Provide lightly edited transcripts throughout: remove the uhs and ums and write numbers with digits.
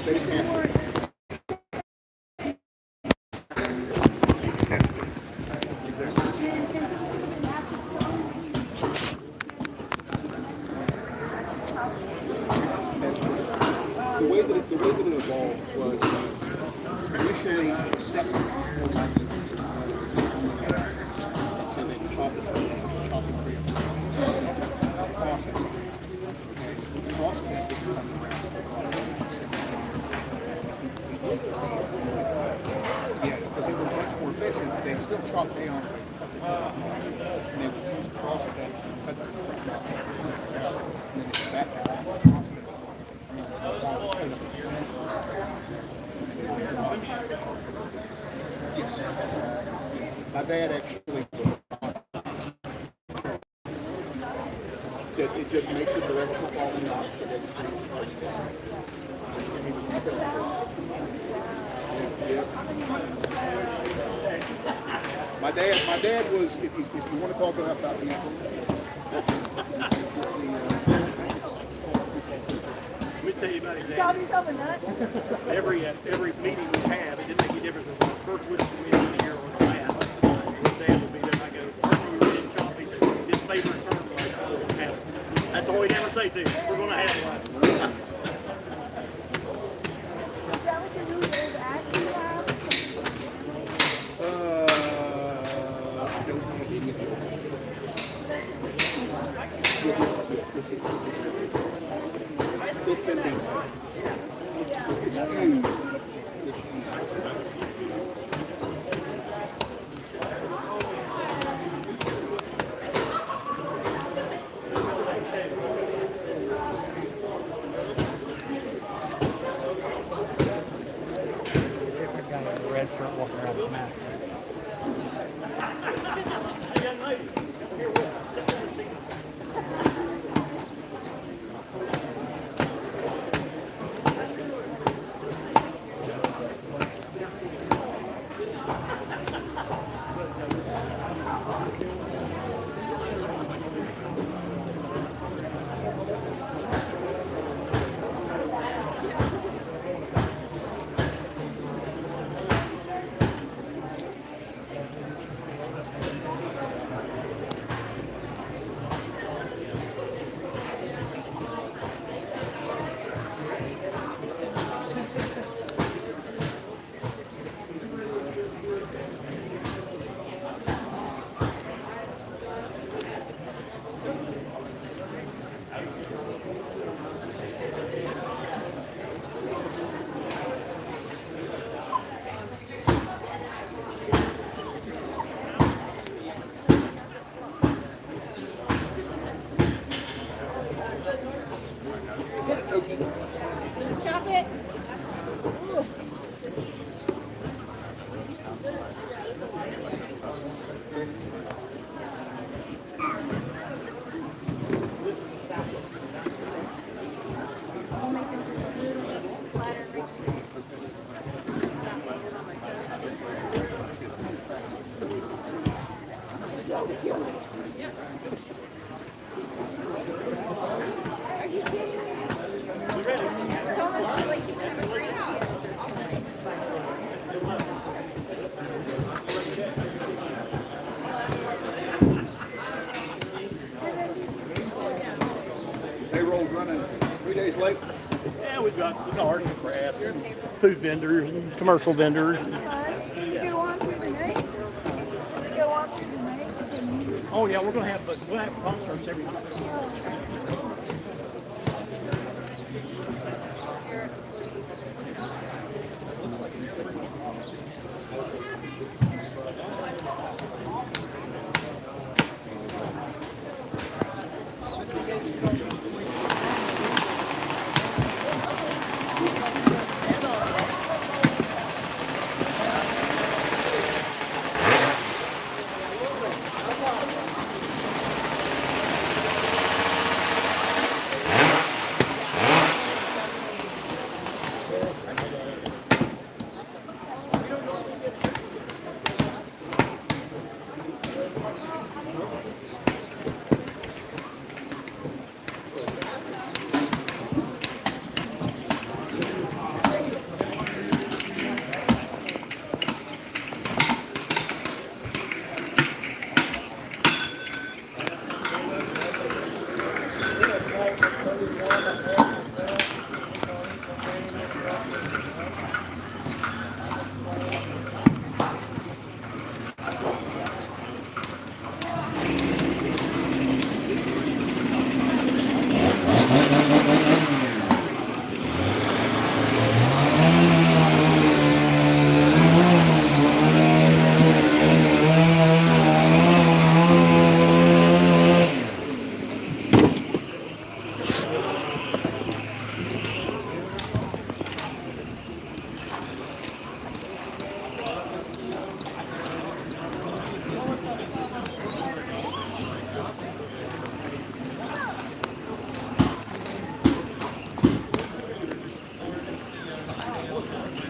The way that it evolved was initially separate. So they chop it free processing. Cross-connected yeah, because it was much more efficient. They still chop down and they would use the process that cut the and then it's back to process. Yes. My dad actually it just makes the directional quality not. My dad was, if you want to talk about people. Let me tell you about his dad. Call yourself a nut? Every meeting we have, it didn't make any difference if it was the first Woodchopping meeting of the year or the last. His dad would be there and I go, first we were in chop, he said, his favorite term was like, we're going to have it. That's all he'd ever say to you, we're going to have one. Is that what the new old acting have? I don't have any of those. It's been done. It's used. Different guy with a red shirt walking around the mat. Young lady, here with us. Chop it. Are you kidding me? It's almost like you have a great house. Payroll's running 3 days late. Yeah, we've got arts and crafts and food vendors and commercial vendors. Does it go on through the night? Does it go on through the night? Oh yeah, we'll have concerts every night.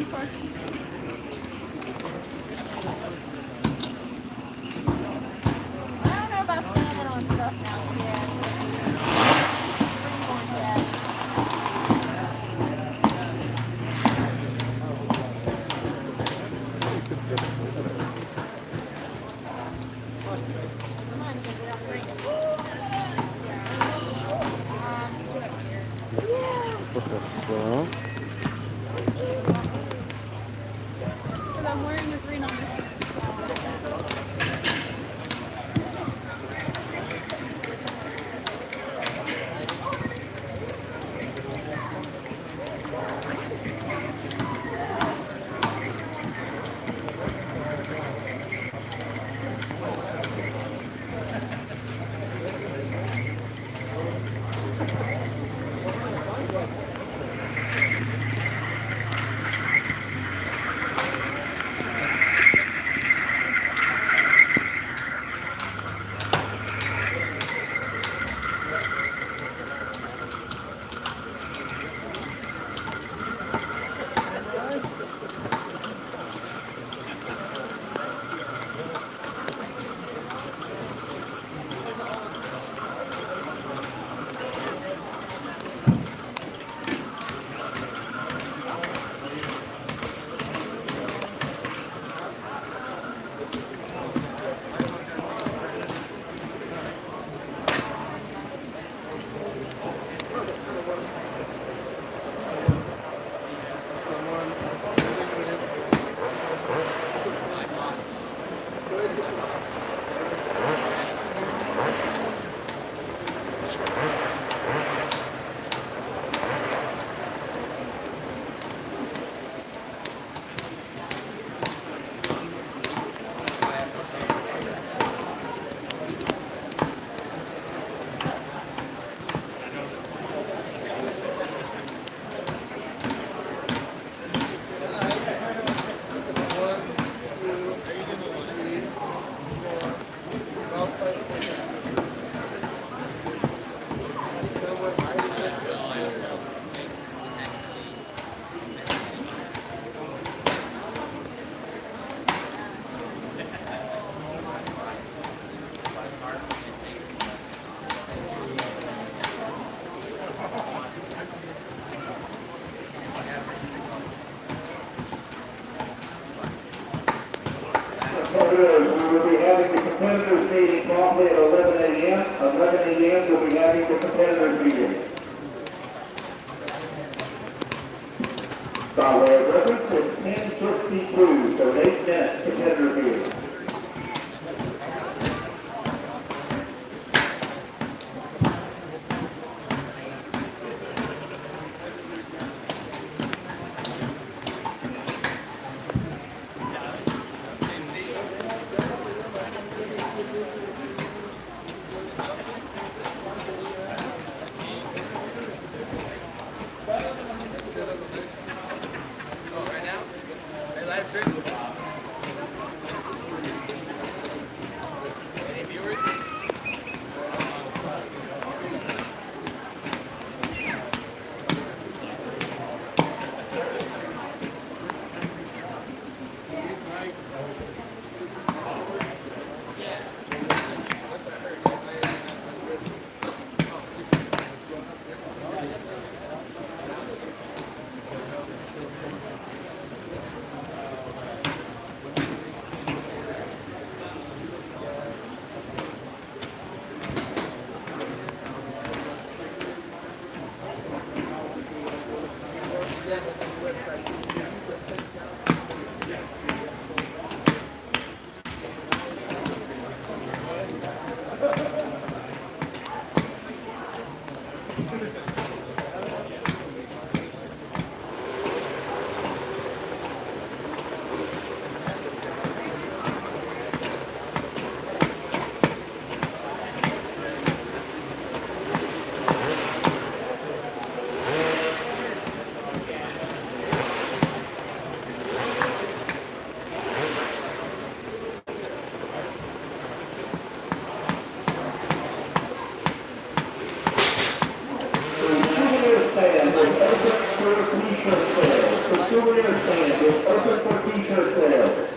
for? I don't know about standing on stuff now. Yeah. So, Because I'm wearing your 3 numbers. We will be having the competitors meeting promptly at 11 a.m. 11 a.m. we'll be having the competitors meeting. By way of reference, it's 10:62, so 8 minutes competitor meeting. Souvenir stand is open for t-shirt sales.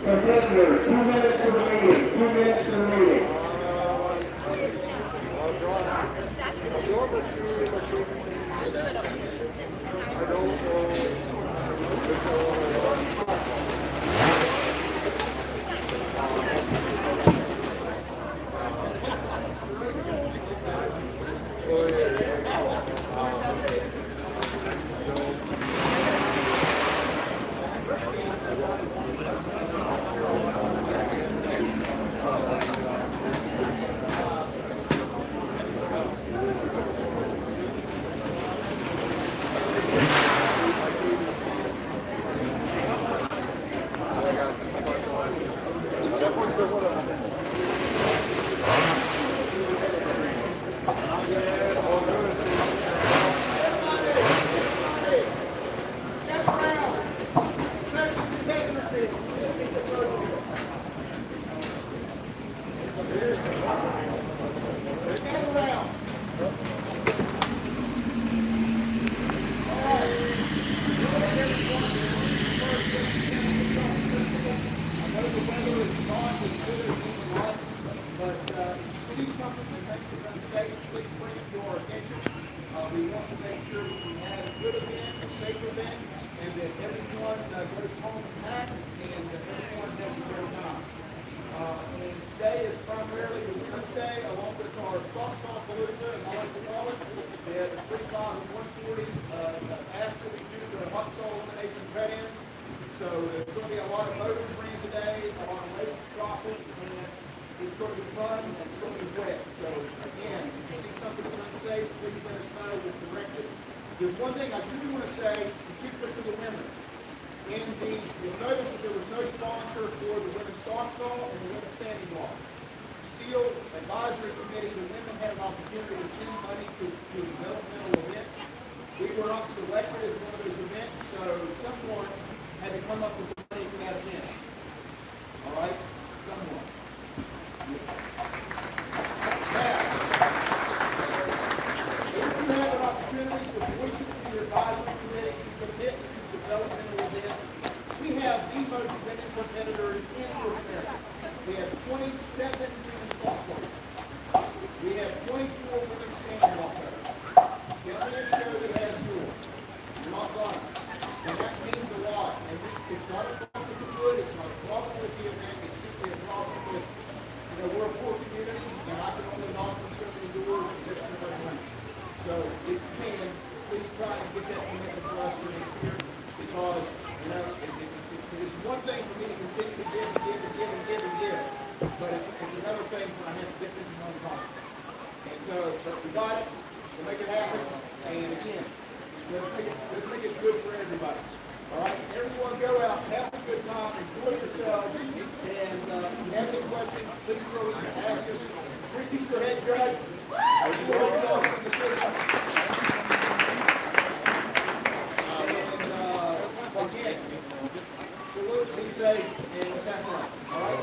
Commissioners, 2 minutes for the meeting, 2 minutes for the meeting. goes home packed, and everyone has a great time. And today is primarily the Women's Day, along with our Foxhawk-palooza, and I like to call it. We have a 35 and 140 after we do the hot saw elimination cut-ins. So there's going to be a lot of motor free today, a lot of lake shopping, and it's going to be fun and it's going to be wet. So again, if you see something that's unsafe, please let us know. We'll correct it. There's one thing I do want to say, particularly for the women. You'll notice that there was no sponsor for the women's stock saw and the women's standing block. Steel Advisory Committee, the women had an opportunity to send money to developmental events. We were not selected as one of those events, so someone had to come up with the money for that event. All right? Someone. Now, if you have an opportunity to voice it to your advisory committee to commit to developmental events, we have the most women competitors in North America. We have 27 women's stock players. We have 24 women's standing block players. Get me a show that has more. You're not gonna. And that means a lot. And it's not a problem with the wood, it's not a problem with the event, it's simply a problem with, we're a poor community, and I can only knock on so many doors and get so much money. So if you can, please try and get that commitment for us to make here, because, it's one thing for me to continue to give and give and give and give and give, but it's another thing when I have to dip into my own pocket. And so, but we got it, we'll make it happen, and again, let's make it good for everybody. All right, everyone go out, have a good time, enjoy yourselves, and if you have any questions, please go and ask us. Christy's your head judge. And again, salute, be safe, and let's have fun. All right?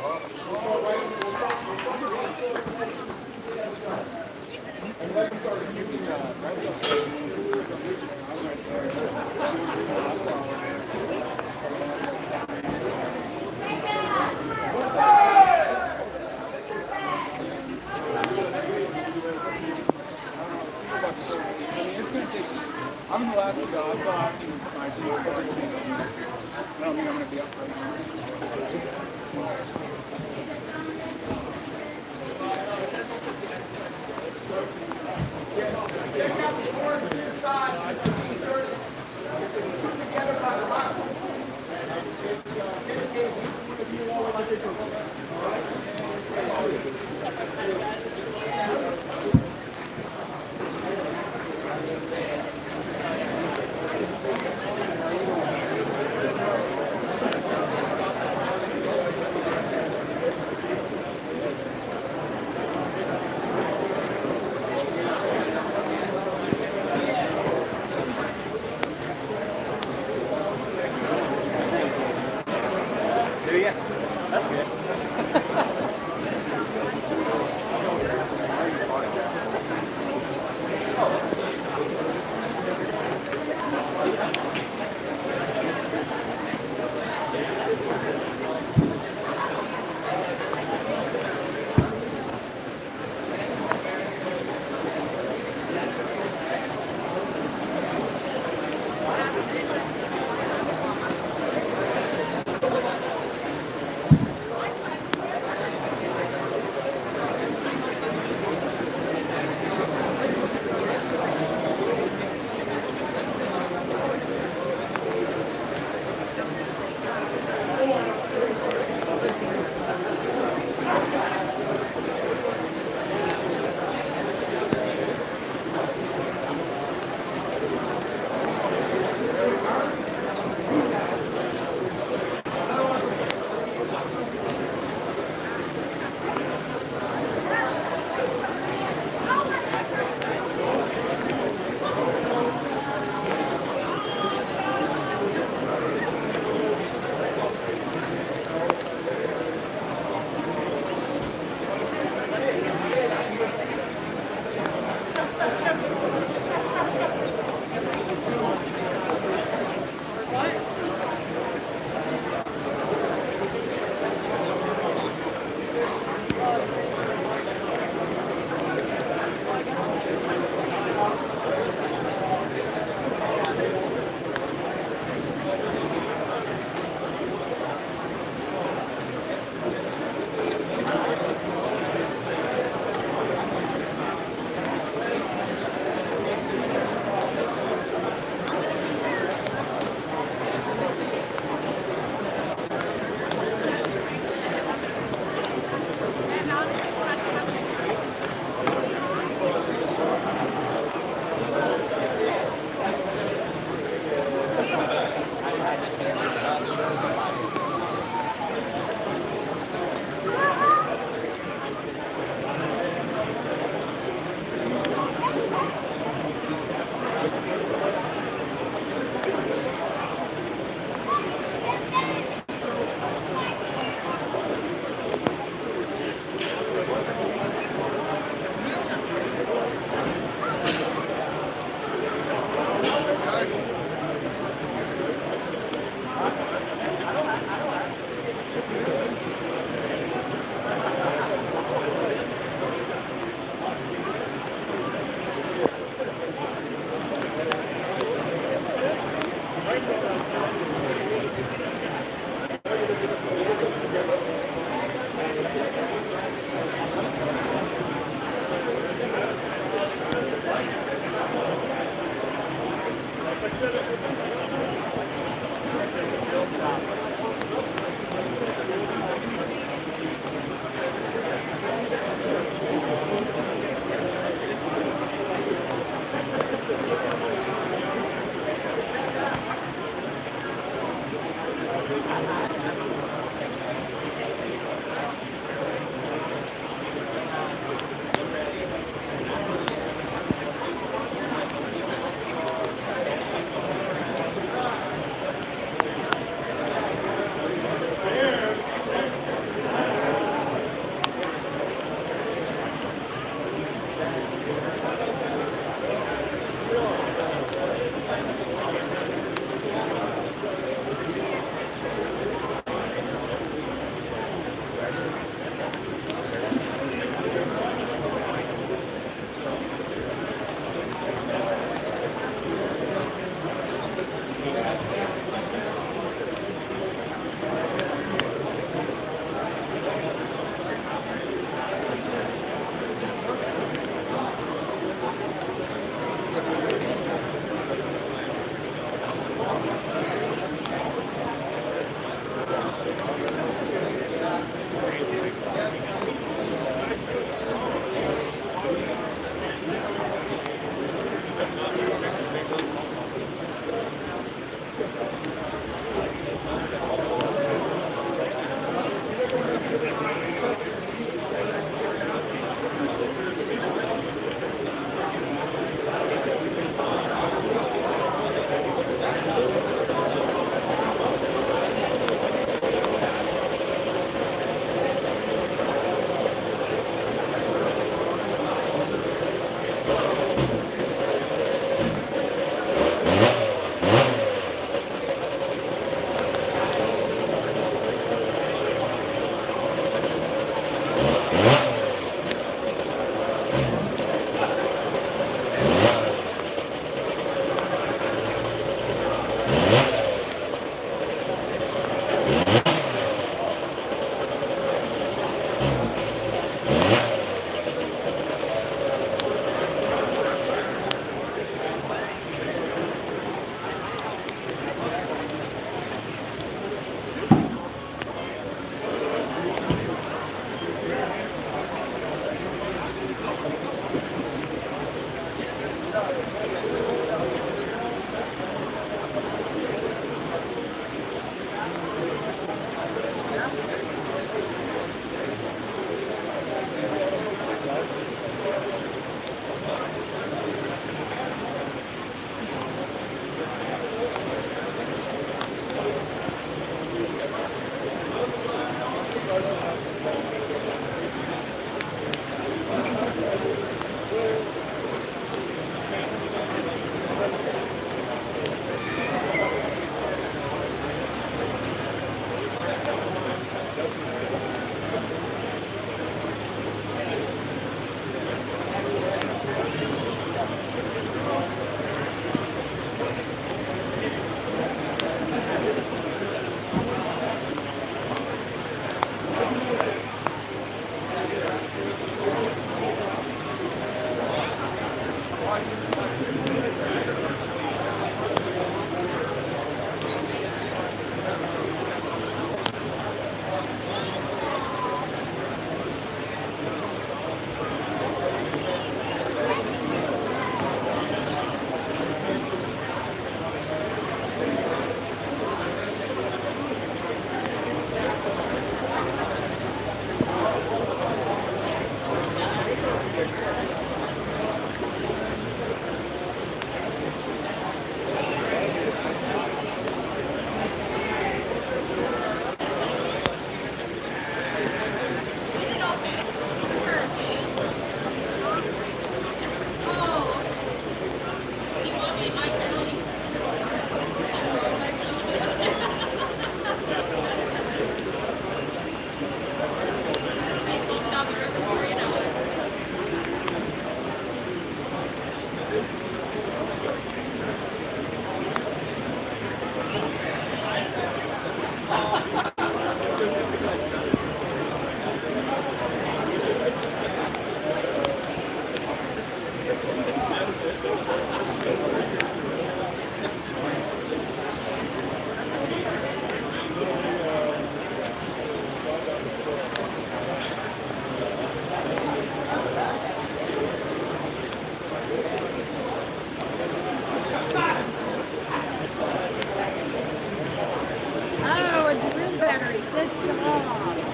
We'll start and let me start. I'm the last to go. I thought he was my team. I don't think I'm going to be up for Check out the forms inside. It's put together by the hospital. It's dedicated to each one of you all individually. All right?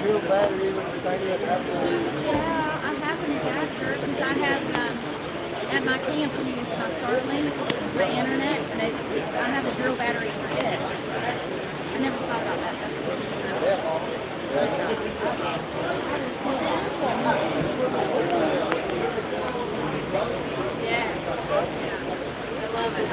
dual battery with the thing you have to Yeah, I have an adapter because I have at my camp we use my Starlink, my internet, and I have a drill battery for it. I never thought about that. Yeah, I love it.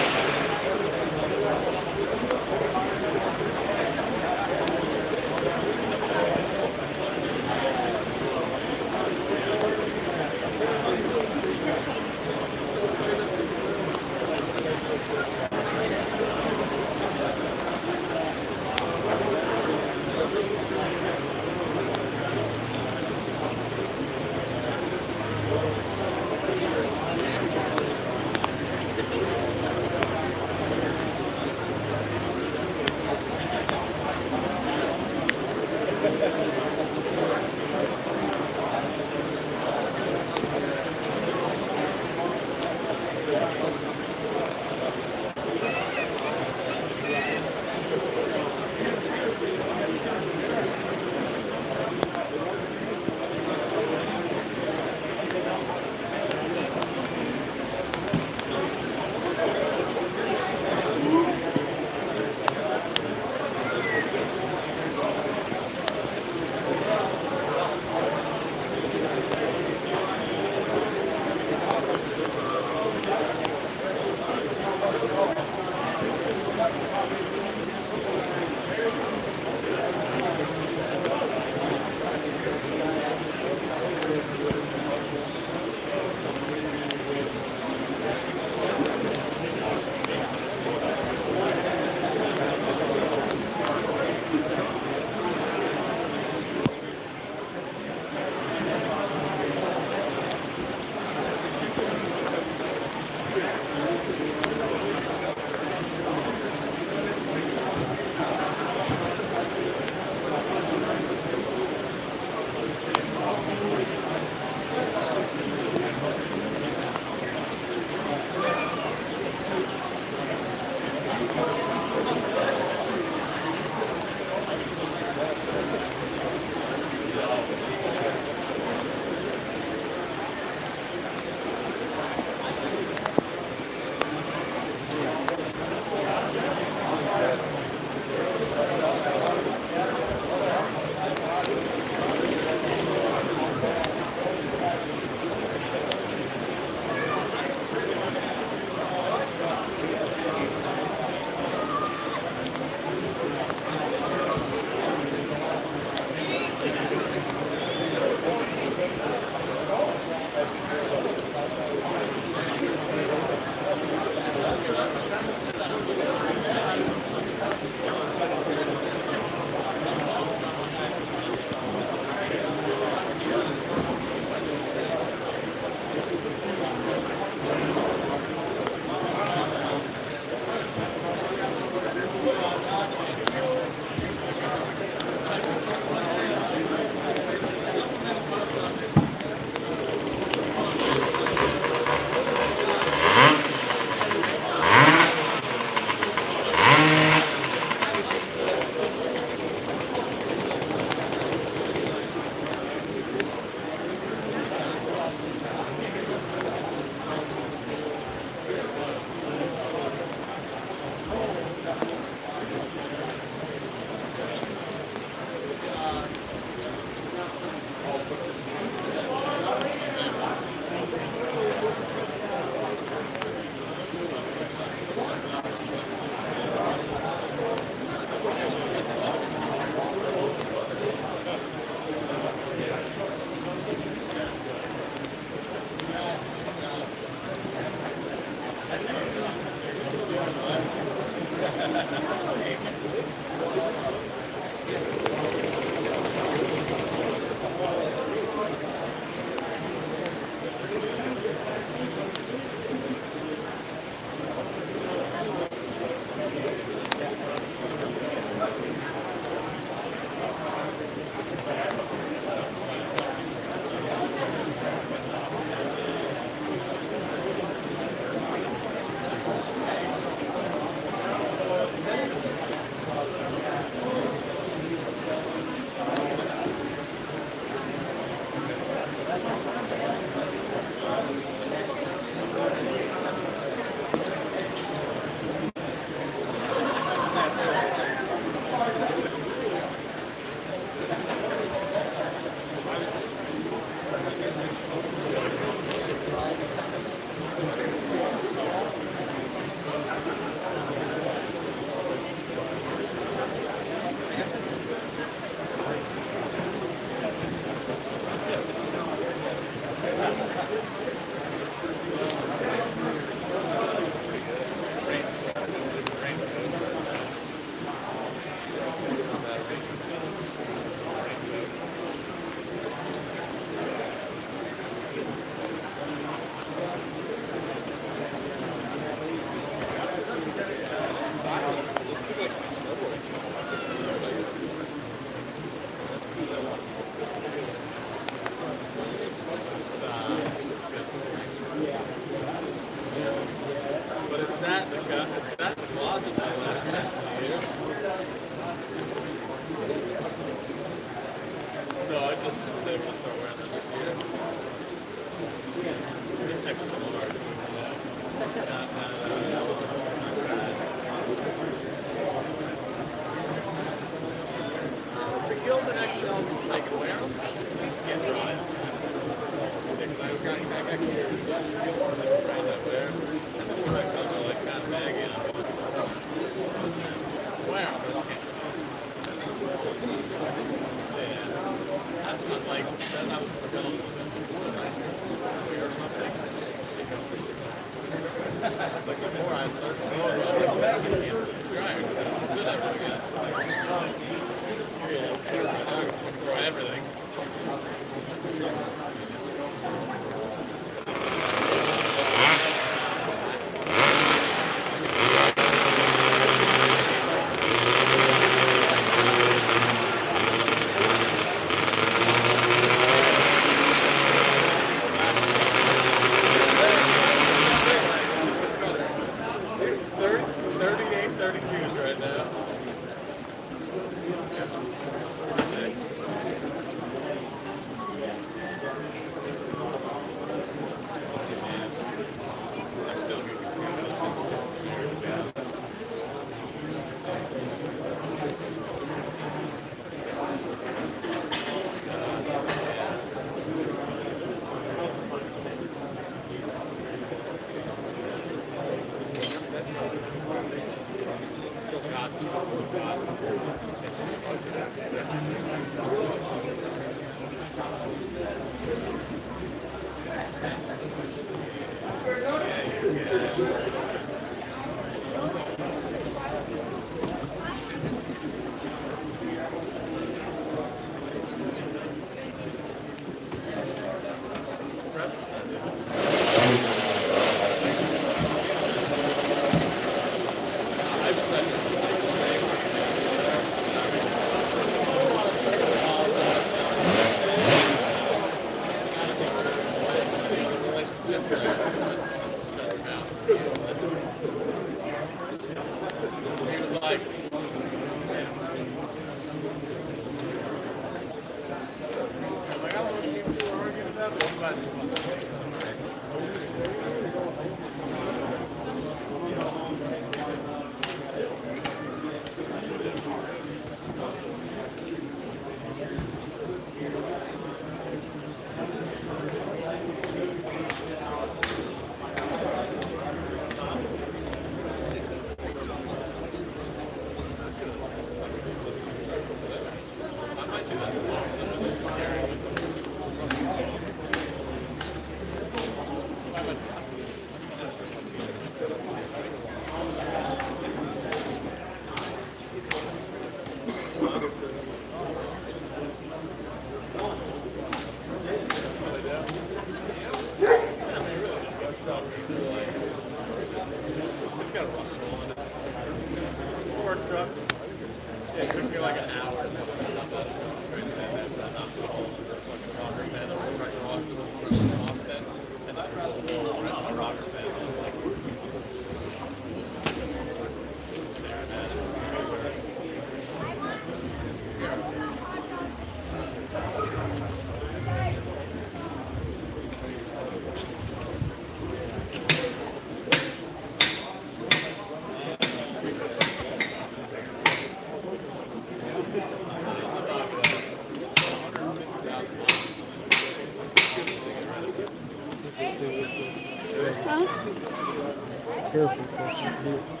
Careful, Christian.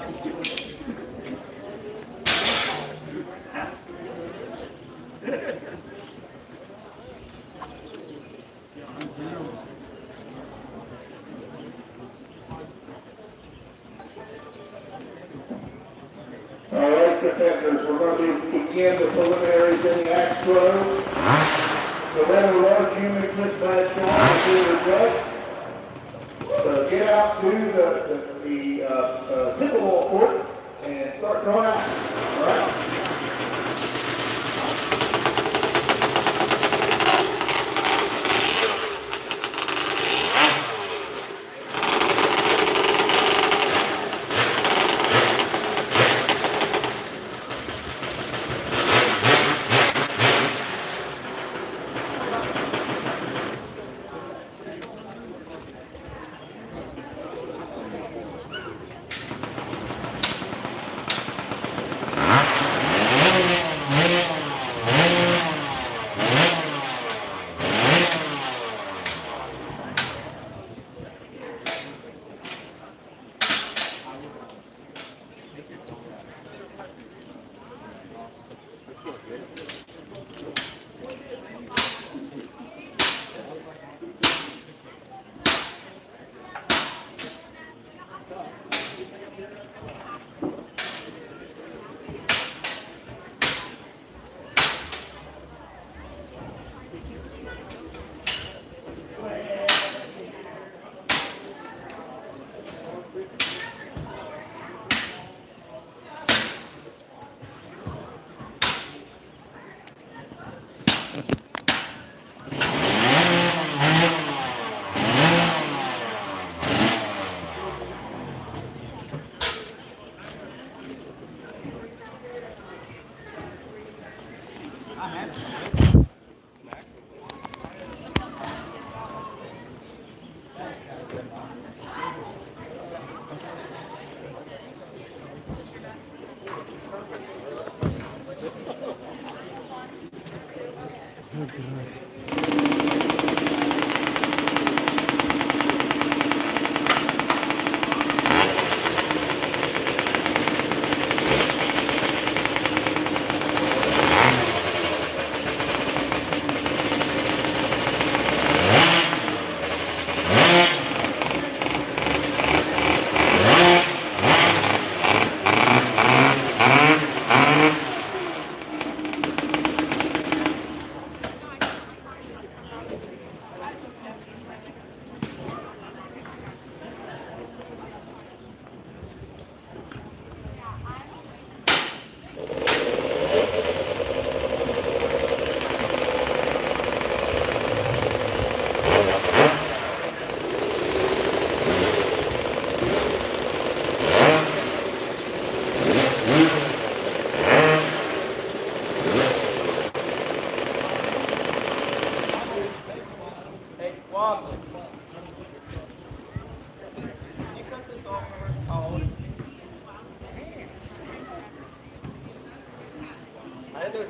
All right, contenders, we're going to begin the preliminaries in the axe throw. The rather large human mismatch shot will be the judge. So get out to the pickleball court and start throwing out. All right.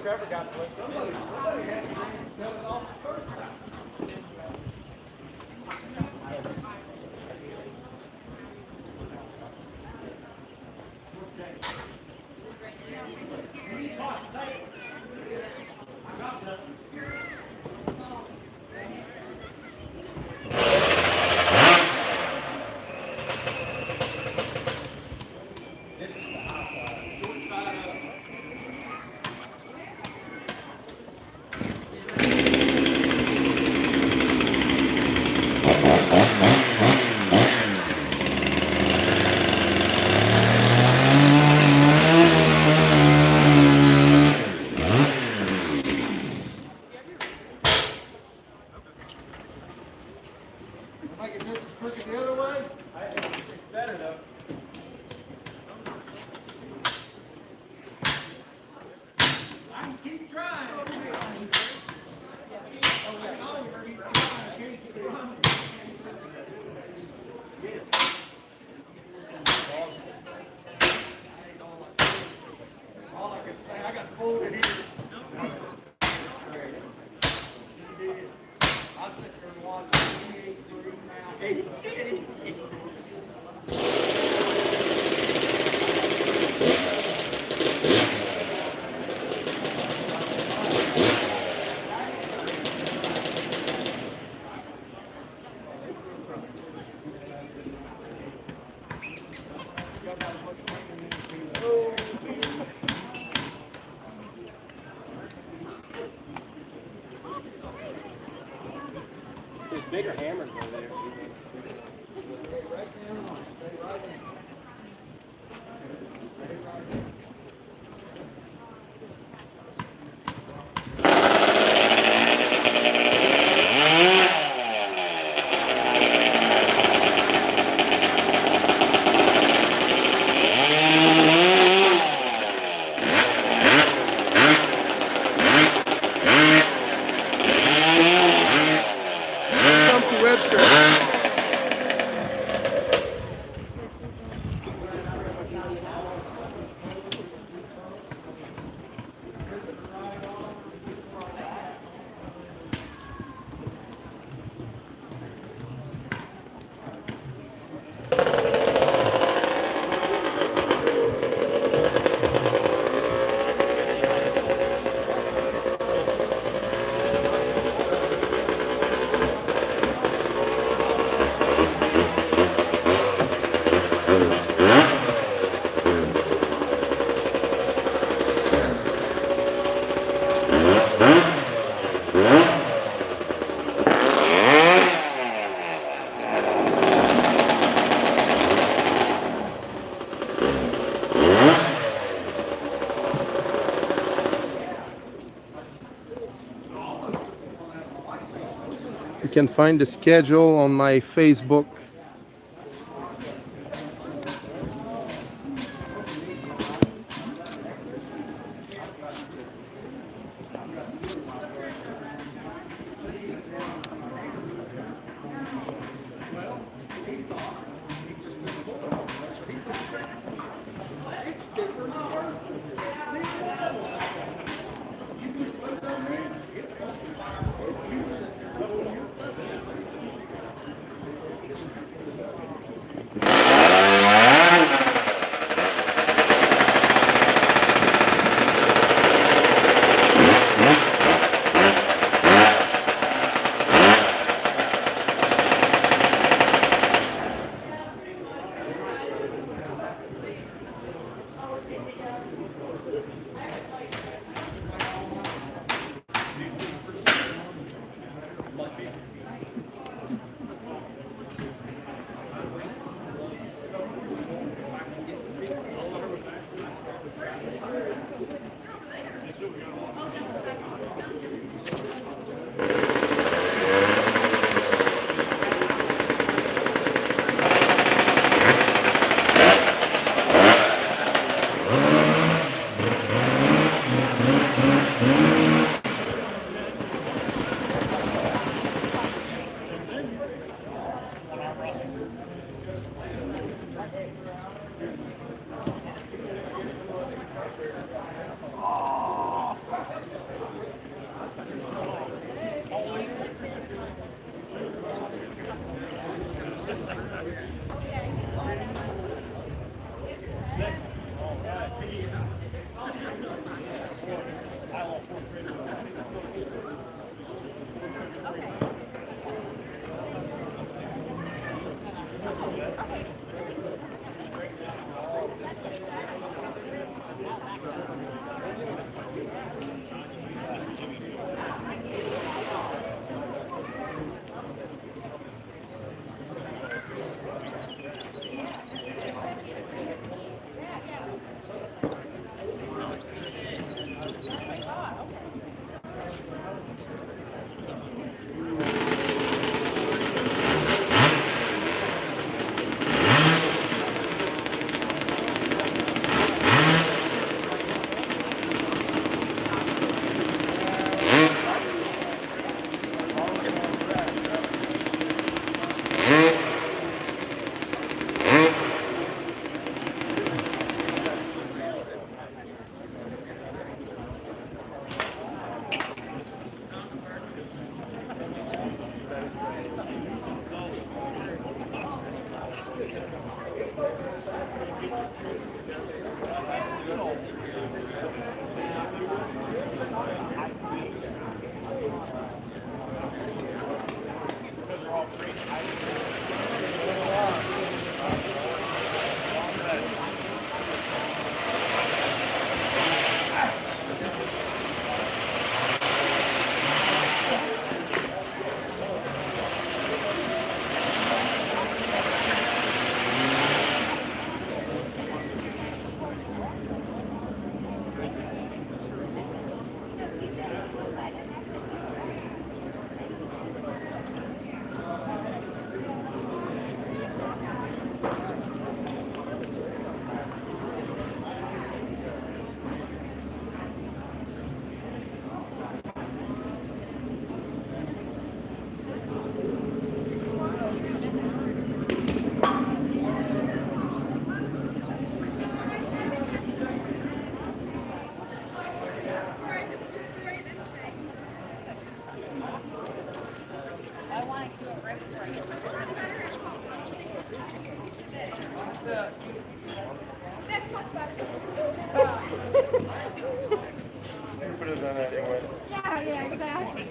Trevor got to somebody had to done it off the first time. bigger hammers over there. Come to Webster. You can find the schedule on my Facebook. Stupider than anyway. Yeah, exactly.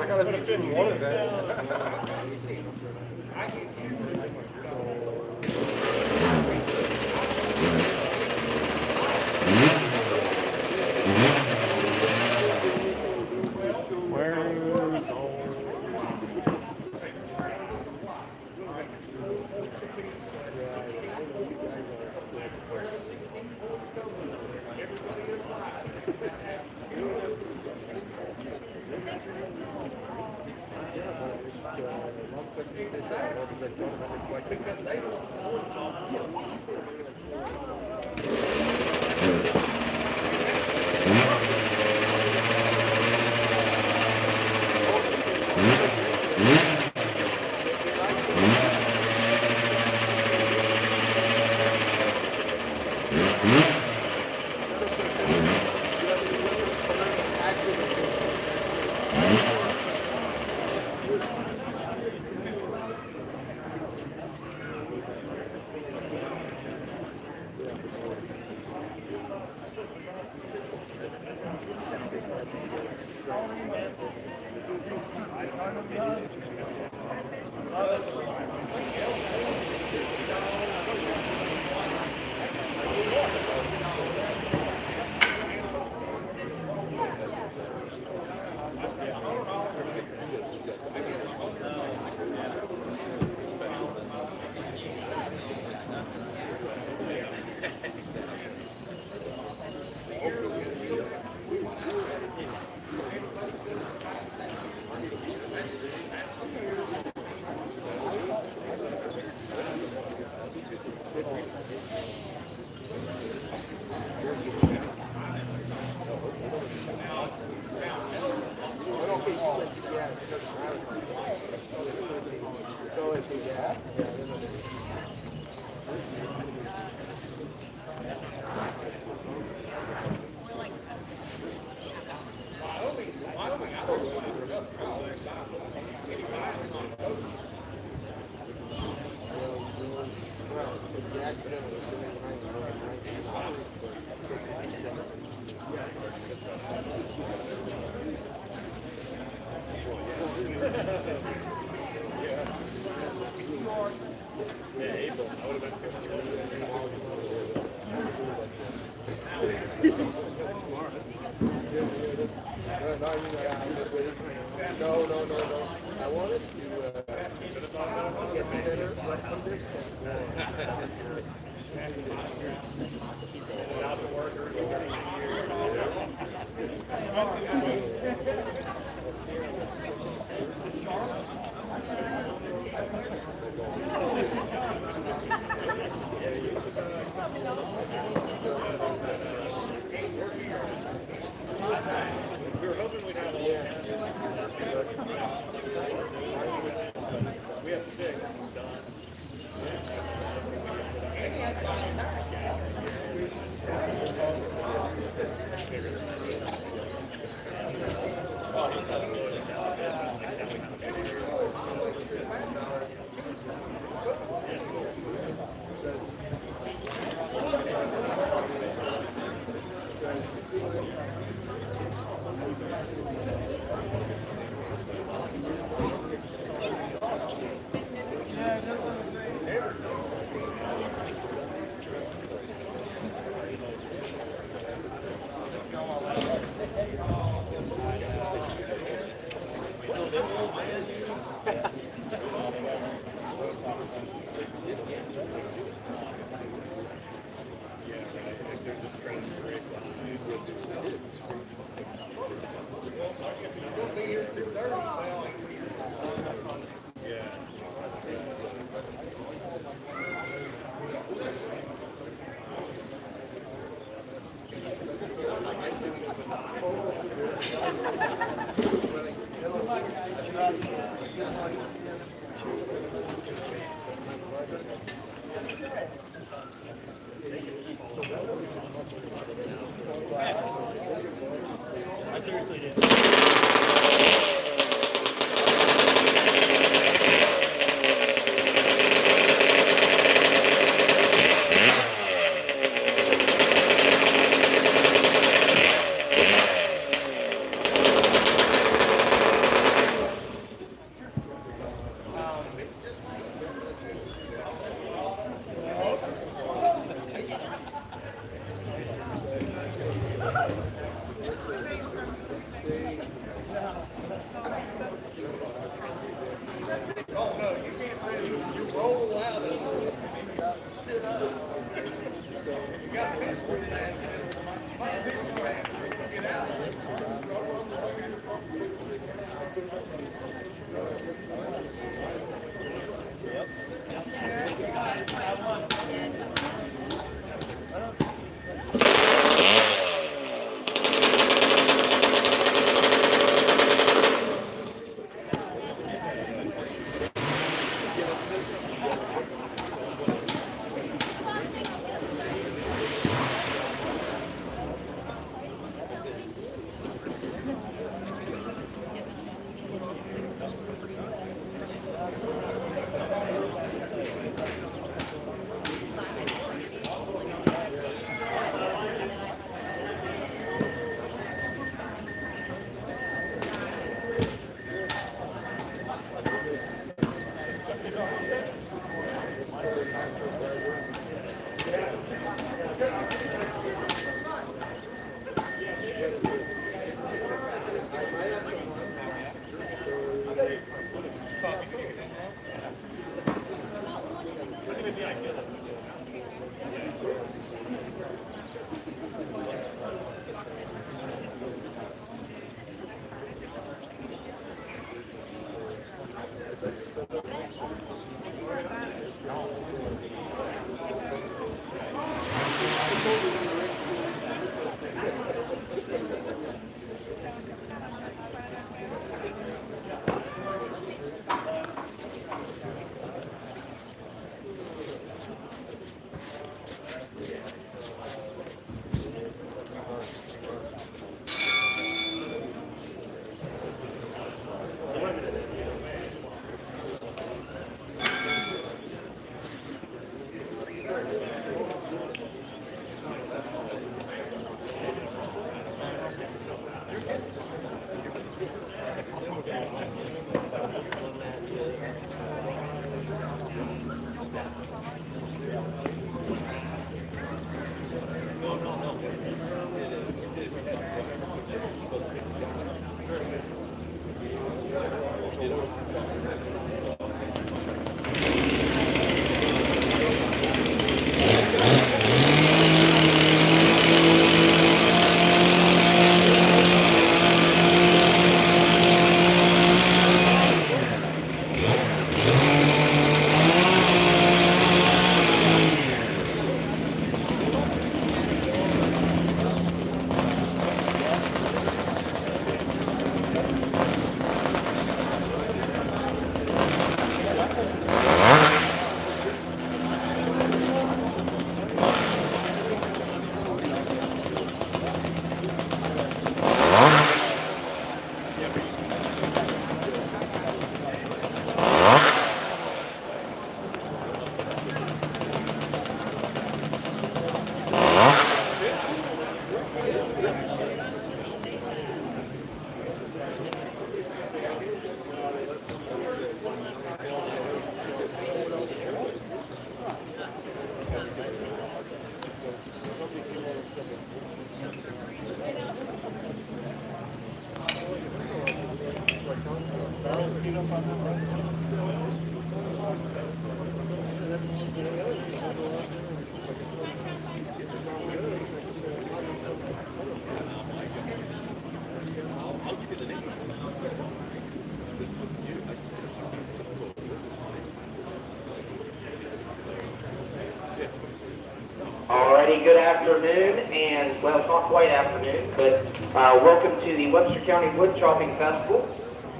I gotta be in one of them. I seriously did. Alrighty, good afternoon, and well, it's not quite afternoon, but welcome to the Webster County Woodchopping Festival.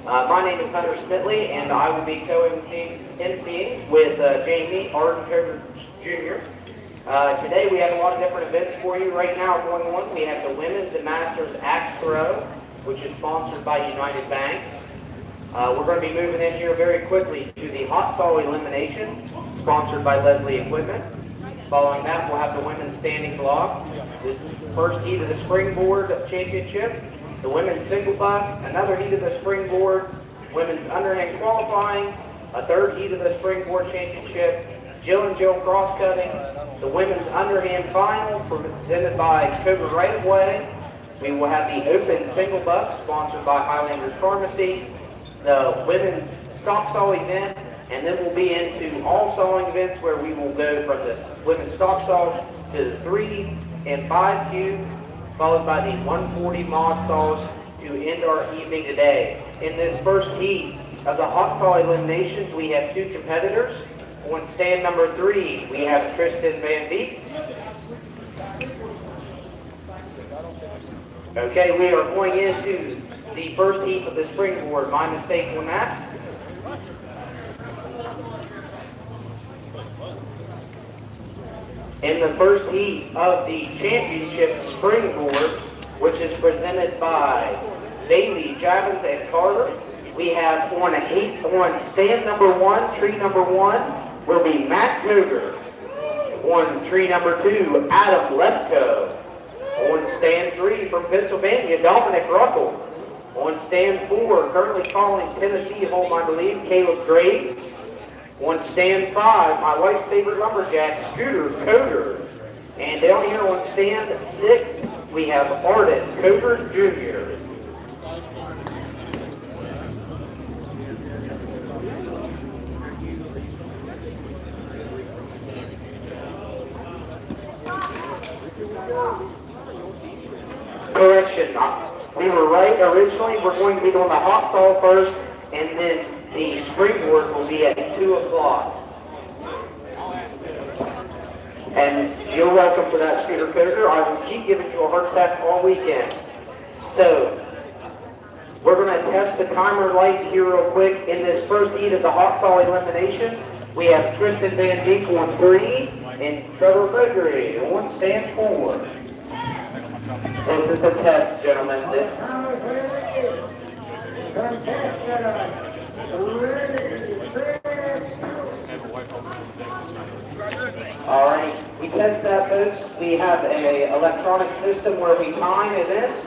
My name is Hunter Smitley, and I will be co-emceeing with Jamie Arden Cover Jr. Today we have a lot of different events for you. Right now going on, we have the Women's and Masters Axe Throw, which is sponsored by United Bank. We're going to be moving in here very quickly to the Hot Saw Elimination, sponsored by Leslie Equipment. Following that, we'll have the women's standing block, the first heat of the springboard championship, the women's single buck, another heat of the springboard, women's underhand qualifying, a third heat of the springboard championship, Jill and Jill cross cutting, the women's underhand final presented by Cobra Right of Way. We will have the open single buck sponsored by Highlanders Pharmacy, the women's stock saw event, and then we'll be into all sawing events where we will go from the women's stock saws to the 3 and 5 cubes, followed by the 140 mod saws to end our evening today. In this first heat of the hot saw eliminations, we have 2 competitors. On stand number 3, we have Tristan Van Beek. Okay, we are going into the first heat of the springboard. My mistake on that. In the first heat of the championship springboard, which is presented by Bailey, Javins, and Carter, we have on stand number 1, tree number 1, will be Matt Cougar. On tree number 2, Adam Lefko. On stand 3 from Pennsylvania, Dominic Ruckle. On stand 4, currently calling Tennessee home, I believe, Caleb Graves. On stand 5, my wife's favorite lumberjack, Scooter Coder. And down here on stand 6, we have Arden Coder Jr. Correction, we were right originally. We're going to be doing the hot saw first, and then The springboard will be at 2 o'clock. And you're welcome for that, Scooter Coder. I will keep giving you a heart attack all weekend. So, we're going to test the timer light here real quick. In this first heat of the hot saw elimination, we have Tristan Van Dijk on 3 and Trevor Gregory on stand 4. This is a test, gentlemen. Alright, we test that, folks. We have an electronic system where we time events.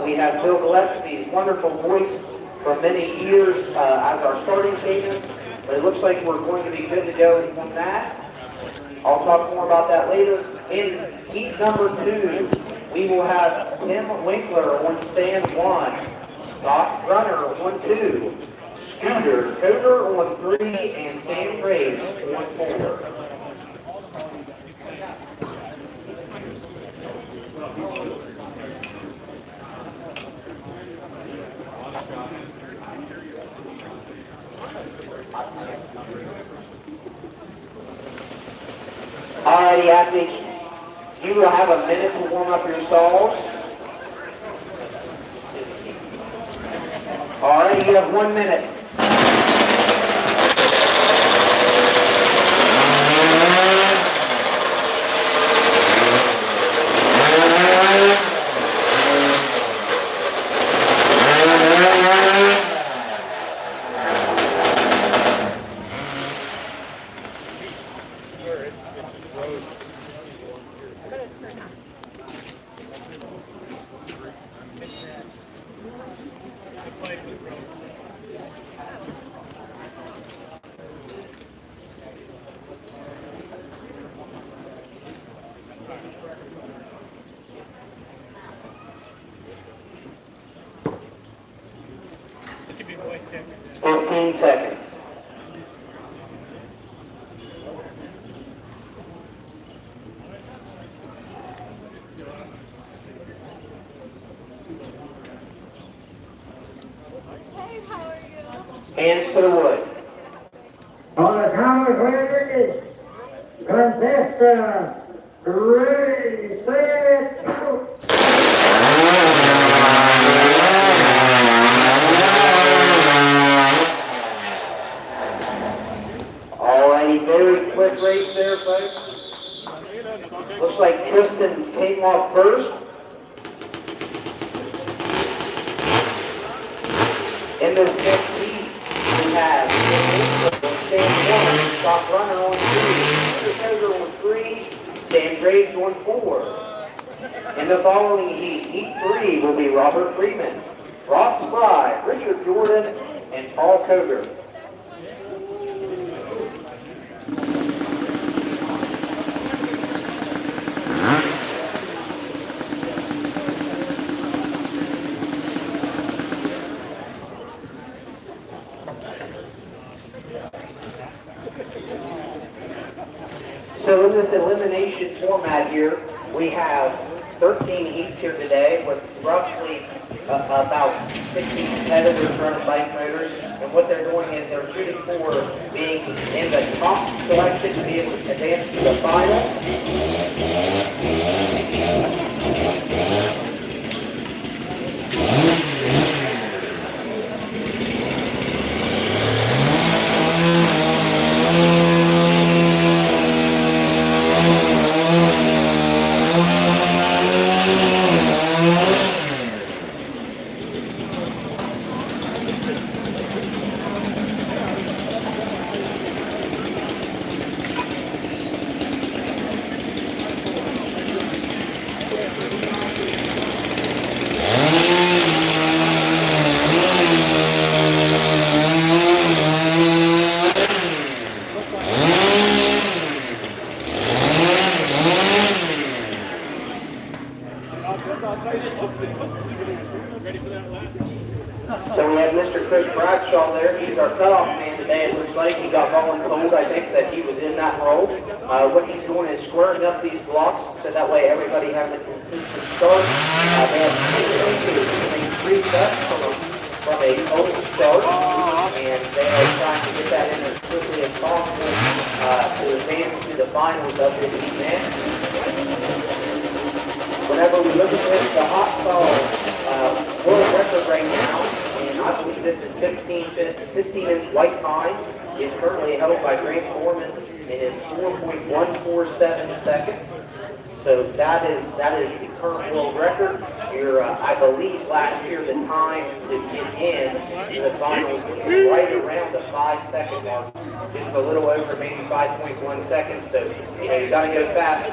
We have Bill Gillespie's wonderful voice for many years as our starting cadence, but it looks like we're going to be good to go on that. I'll talk more about that later. In heat number 2, we will have Tim Winkler on stand 1, Scott Runner on 2, Scooter Coder on 3, and Sam Graves on 4. Alrighty, athletes, you will have a minute to warm up your stalls. Alright, you have 1 minute. Give me a voice there. 15 seconds. Hands to the wood. On the count of 3, contestants, ready, set, go. Alrighty, very quick race there, folks. Looks like Tristan came off first. In this next heat, we have Sam 1, Scott Runner on 2, Scooter Coder on 3, Sam Graves on 4. In the following heat, heat 3 will be Robert Freeman, Ross Fry, Richard Jordan, and Paul Coder. So in this elimination format here, we have 13 heats here today with roughly about 60 competitors running bike motors. And what they're doing is they're shooting for being in the top selection to be able to advance to the final. So we have Mr. Chris Bradshaw there. He's our cutoff man today. It looks like he got voluntold. I think that he was in that role. What he's doing is squaring up these blocks so that way everybody has a consistent start. They have 3 sets from a a cold start, and they are trying to get that in as quickly as possible to advance to the finals of this event. Whenever we look at this, the hot stall world record right now, and I believe this is 16-inch white pine, is currently held by Grant Foreman in his 4.147 seconds. So that is the current world record. I believe last year the time to get in the finals was right around the 5-second mark, just a little over maybe 5.1 seconds. So you got to go fast.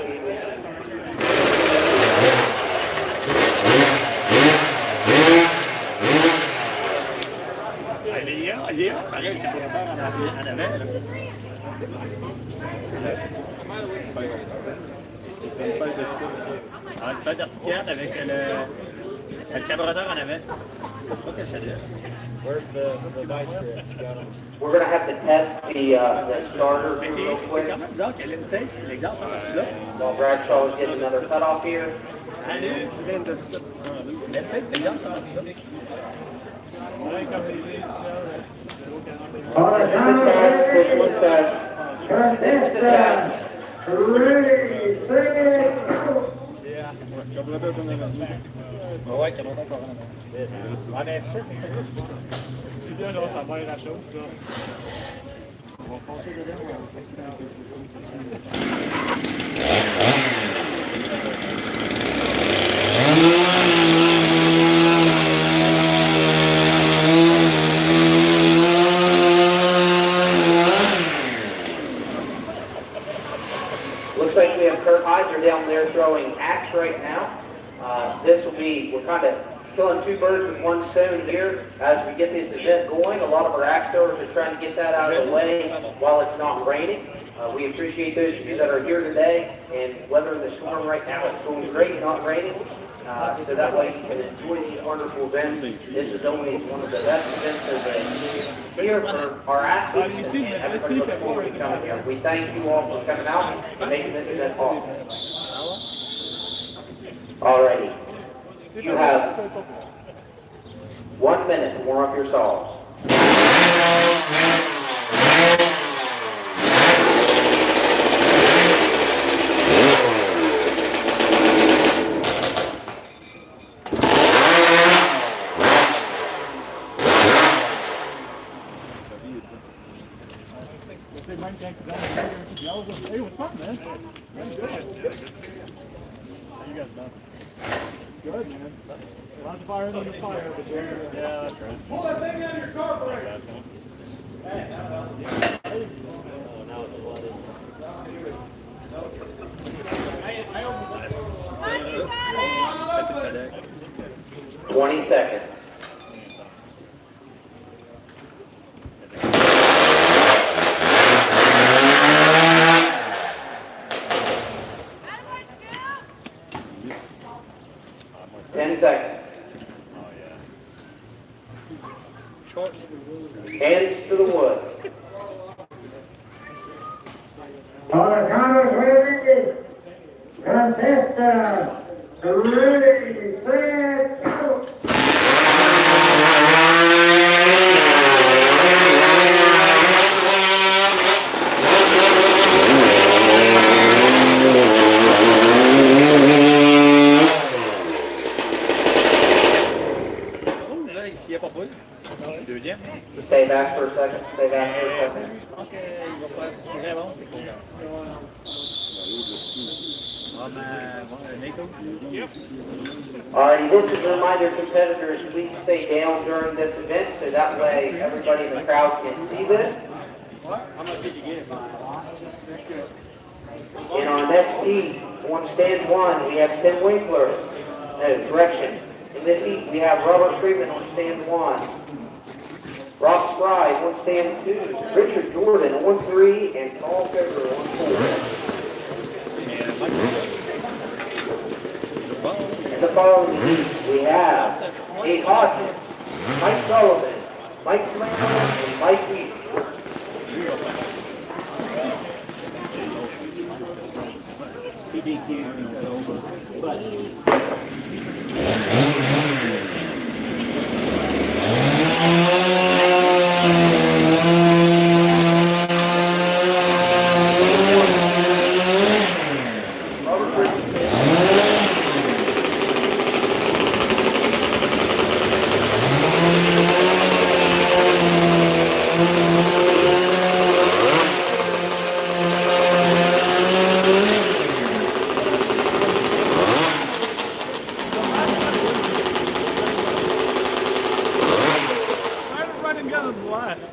Une feuille d'articulate avec le carburateur en avant. Pas que ça laisse. We're going to have to test the starter Mais real c'est quick. quand même bizarre qu'elle ait une tête. L'exemple, c'est là. While Bradshaw is getting another cutoff here. Allez, c'est bien de ça. La tête, l'exemple, c'est là. On the This is a count of test. This three, is a test. This is a test. ready, set, go. Ouais, carburateur encore en avant. Ouais, mais F7, c'est ça. C'est bien, là, ça va être la chose. Là. On va foncer dedans, on va foncer dans quelque chose, c'est sûr. Looks like we have Kurt Heiser down there throwing axe right now. This will be, we're kind of killing two birds with one stone here as we get this event going. A lot of our axe throwers are trying to get that out of the way while it's not raining. We appreciate those of you that are here today and weathering the storm right now. It's going great, not raining. So that way you can enjoy these wonderful events. This is always one of the best events of the year for our athletes and everybody looks forward to coming here. We thank you all for coming out and making this event possible. Alrighty. You have 1 minute to warm up your saws. Hey, what's up, man? I'm good. How you guys done? Good, man. Lots of fire under the fire, but yeah, that's right. Pull that thing out of your carburetor. I almost 20 seconds. Hands to the wood. On the count of three, contestants, ready, set, go. Deuxième. Stay back for a second. Stay back for a second. Je pense qu'il va faire ce qui est bon, c'est qu'on Alrighty, this is a reminder, competitors, please stay down during this event so that way everybody in the crowd can see this. In our next heat, on stand 1, we have Tim Winkler. No, correction. In this heat, we have Robert Freeman on stand 1. Ross Fry on stand 2. Richard Jordan on 3. And Paul Federer on 4. In the following heat, we have Dave Hodgson, Mike Sullivan, Mike Slammer, and Mike Weaver. lights.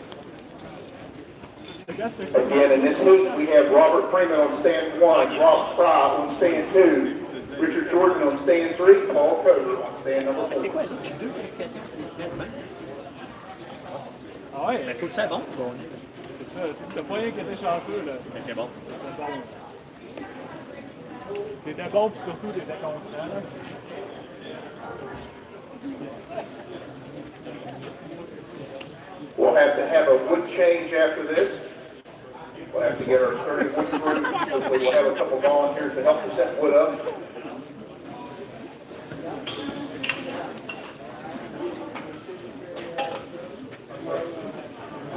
Again, in this heat, we have Robert Freeman on stand 1, Rob Spry on stand 2, Richard Jordan on stand 3, Paul Coker on stand number 4. C'est quoi, ça? Il y a deux qualifications pour les finales, même? Ah ouais, Ben, faut que ça bon. c'est ça. T'as pas rien qui était chanceux, là. C'était bon. T'étais bon, puis surtout, t'étais constant, là. We'll have to have a wood change after this. We'll have to get our 31 through. Hopefully we'll have a couple volunteers to help to set wood up.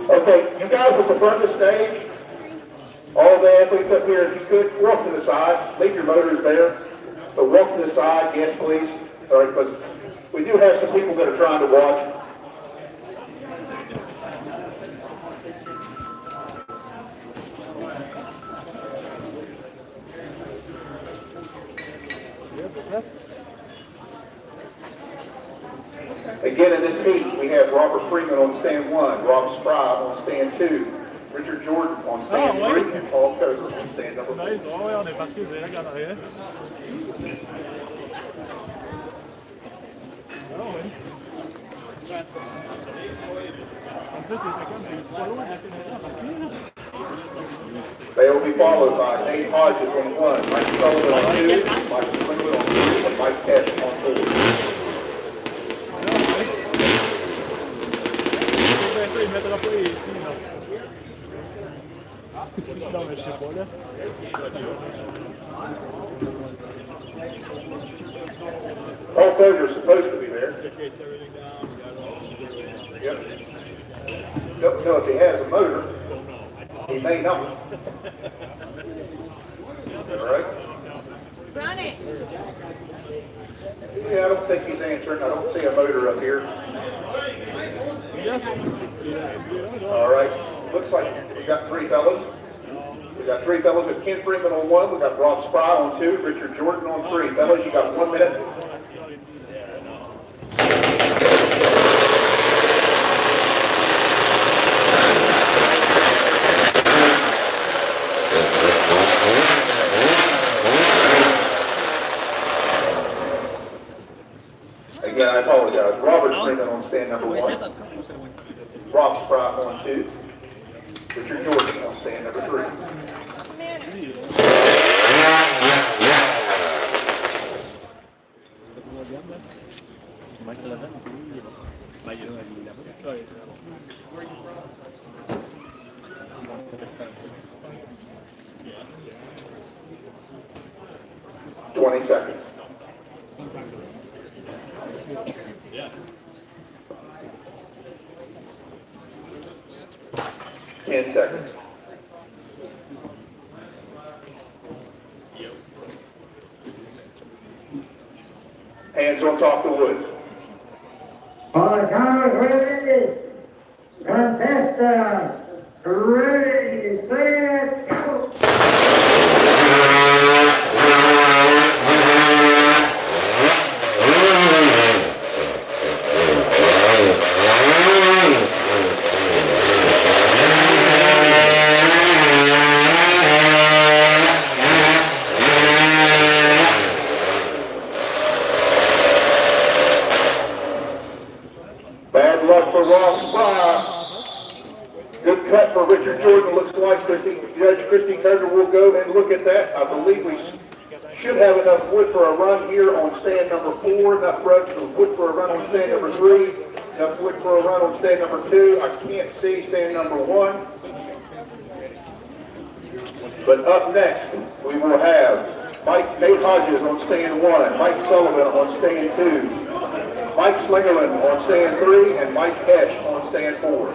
Okay, you guys at the front of the stage, all the athletes up here, if you could, walk to the side, leave your motors there, but walk to the side, yes please. All right, because we do have some people that are trying to watch. Again, in this heat, we have Robert Freeman on stand 1, Rob Spry on stand 2, Richard Jordan on stand 3, and Paul Coker on stand number 4. Nice, ouais, on est parti direct en arrière. Ah ouais. Comme ça, c'était comme des follow de la sénateur partie, là. They will be followed by Nate Hodges on 1, Mike Sullivan on 2, Michael Swingwood on 3, and Mike Cash on 4. Il ne mettra pas ici, non. Non, mais je sais pas, là. Paul Coker's supposed to be there. Yep. Don't know if he has a motor. He may not. All right. Run it. Yeah, I don't think he's answering. I don't see a motor up here. All right. Looks like we got 3 fellas. We got 3 fellas with Ken Freeman on 1. We got Rob Spry on 2. Richard Jordan on 3. Fellas, you got 1 minute. Again, I apologize. Robert Freeman on stand number 1. Rob Spry on 2. Richard Jordan on stand number 3. Mike Sullivan? Ben, il est là-bas. Ouais. 20 seconds. Yeah. 10 seconds. Hands on top of the wood. All the cameras ready, contestants ready, set, go! Bad luck for Ross Spry. Good cut for Richard Jordan. Looks like Judge Christy Carter will go and look at that. I believe we should have enough wood for a run here on stand number 4, enough wood for a run on stand number 3, enough wood for a run on stand number 2. I can't see stand number 1. But up next, we will have Nate Hodges on stand 1, Mike Sullivan on stand 2, Mike Slingerland on stand 3, and Mike Esch on stand 4.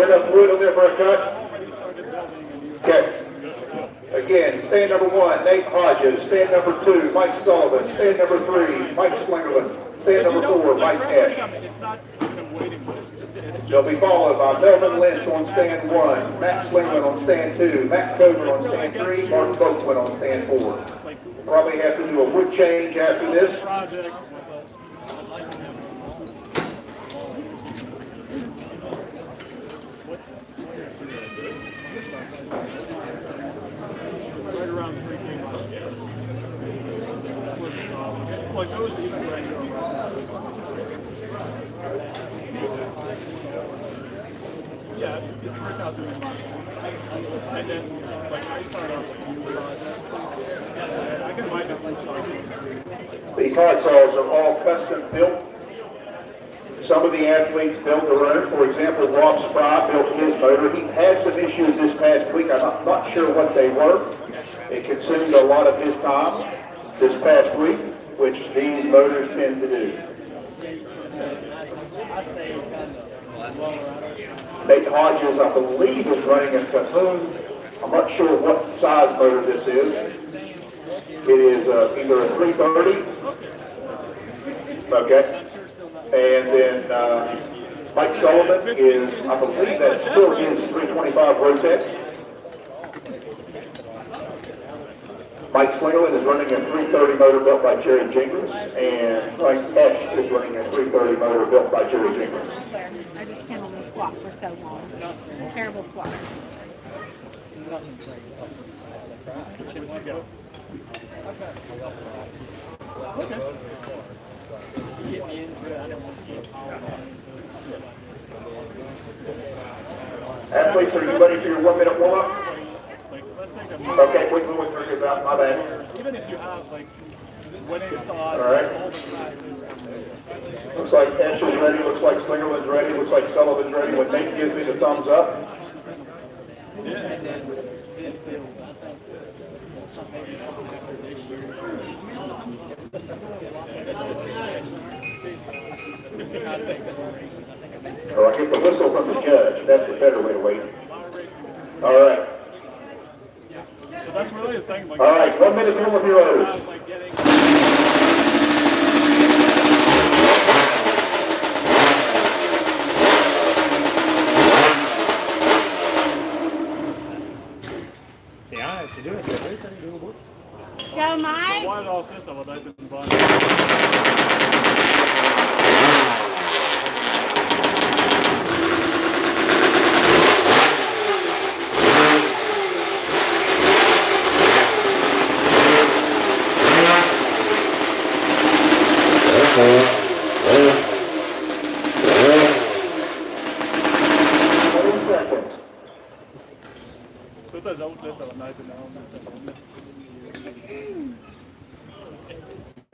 enough wood on there for a cut? Already started building and you Okay. Again, stand number 1, Nate Hodges. Stand number 2, Mike Sullivan. Stand number 3, Mike Slingerland. Stand number 4, Mike Ash. It's not a waiting list. It's They'll be followed by Melvin Lynch on stand 1, Matt Slingerland on stand 2, Matt Coburn on stand 3, Mark Boakman on stand 4. Probably have to do a wood change after this. project. Right around 3K miles. Like those even right here around. Yeah, it's worked out doing mine. And then, like, I start off with new project. I can wind up like something. These hot saws are all custom built. Some of the athletes built their own. For example, Rob Spry built his motor. He had some issues this past week. I'm not sure what they were. It consumed a lot of his time this past week, which these motors tend to do. Nate Hodges, I believe, is running a Cahoon. I'm not sure what size motor this is. It is either a 330. Okay. And then Mike Sullivan is, I believe that's still his 325 Rotex. Mike Slingerland is running a 330 motor built by Jerry Jingles, and Mike Esch is running a 330 motor built by Jerry Jingles. I just can't only squat for so long. Terrible squat. Athletes, are you ready for your 1 minute warm up? Like, let's take a Okay, we can wait for you about my bad. even if you have like winning saws, All right. all the classes. Looks like Esch is ready, looks like Slingerland's ready, looks like Sullivan's ready. When Nate gives me the thumbs up, or I get the whistle from the judge. That's the better way to wait. All right. So that's really the thing. Like, All right, 1 minute warm up heroes. like getting. Ja, ze doen het. Dat is een heel goed. Go, Mike. Why did all this stuff? I've been buying. Toutes les autres, là, ça va mettre une onde, ça va mettre.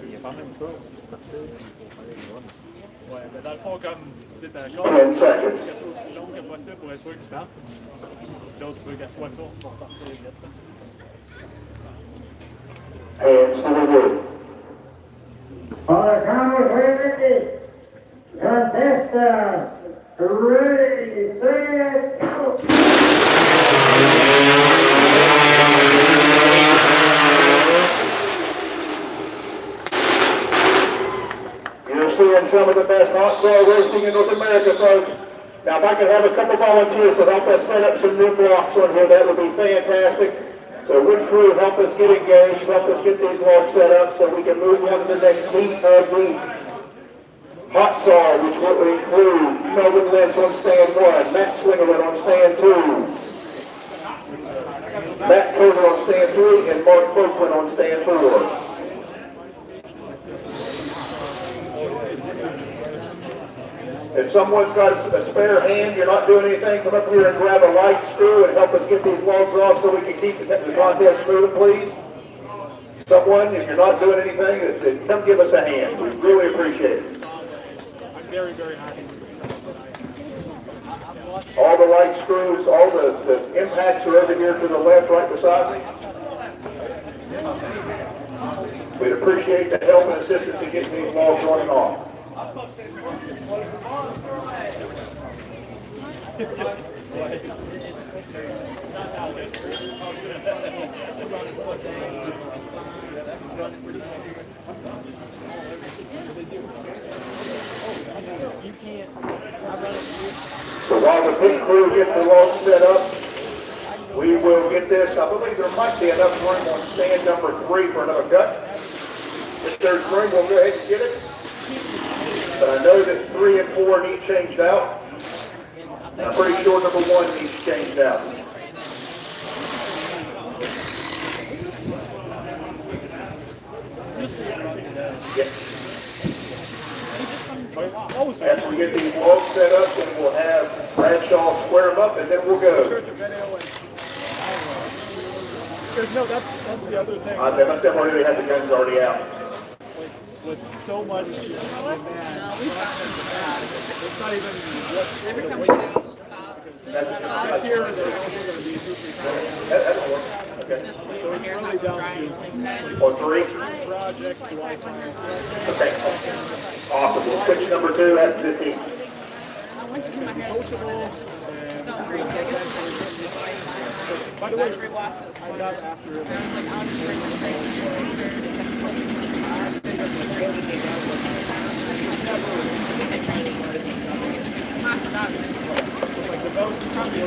Il y a pas même pas de starter pour faire une bonne. Ouais, mais dans le fond, comme tu sais, t'as 10 encore quelque seconds. chose aussi long que possible pour être sûr que tu partes. L'autre, tu veux qu'elle soit courte pour partir vite. Hands to the wood. All the cameras ready. Contestants, ready, set, go. You're seeing some of the best hot saw racing in North America, folks. Now, if I could have a couple volunteers to help us set up some new blocks on here, that would be fantastic. So, which crew help us get engaged, help us get these logs set up so we can move on to the next heat of the hot saw, which will include Melvin Lynch on stand 1, Matt Slingerland on stand 2, Matt Coburn on stand 3, and Mark Boakman on stand 4. If someone's got a spare hand, you're not doing anything, come up here and grab a light screw and help us get these logs off so we can keep the contest moving, please. Someone, if you're not doing anything, then come give us a hand. We really appreciate it. I'm very, very happy with this stuff. All the light screws, all the impacts are over here to the left, right beside me. We'd appreciate the help and assistance in getting these logs on and off. So while the pit crew gets the log set up, we will get this. I believe there might be enough room on stand number 3 for another cut. If there's room, we'll go ahead and get it. But I know that 3 and 4 need changed out. And I'm pretty sure number 1 needs changed out. Yes. After we get these logs set up, then we'll have Bradshaw square them up, and then we'll go. Because no, that's the other thing. They must have already had the guns already out. With so much in that, it's not even what. Every time we get out, stop. That's here. That'll work. Okay. So it's really down to Or 3? projects. Do I find Okay. Awesome. We'll switch number 2 after this heat. I went to do my hair this morning and I just felt greasy. I guess By the way, rewatched it. I got after it. I was like, I'll just bring my Like the most probably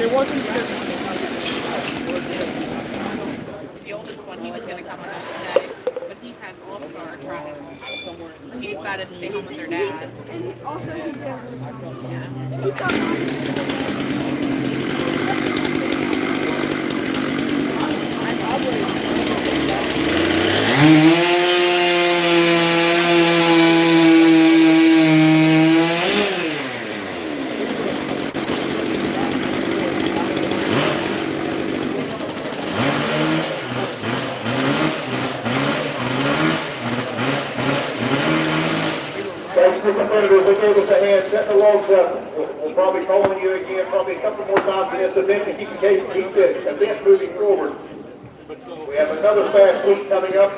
The oldest one, he was going to come on today, but he has All-Star trial. So he decided to stay home with their dad. And also he did. Yeah. He got Thanks to the competitors that gave us a hand setting the logs up. We'll probably call on you again probably a couple more times in this event to keep the event moving forward. We have another fast heat coming up.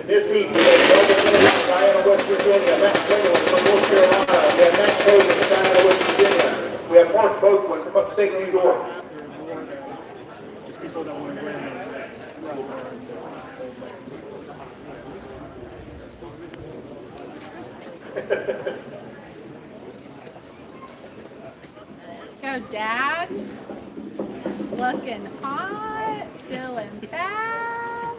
In this heat, we have Melvin Miller from Diana, West Virginia, Matt Taylor from North Carolina, we have Matt Taylor from Diana, West Virginia, we have Mark Boatman from upstate New York. just people don't want to win. Go, Dad. Looking hot, feeling fast.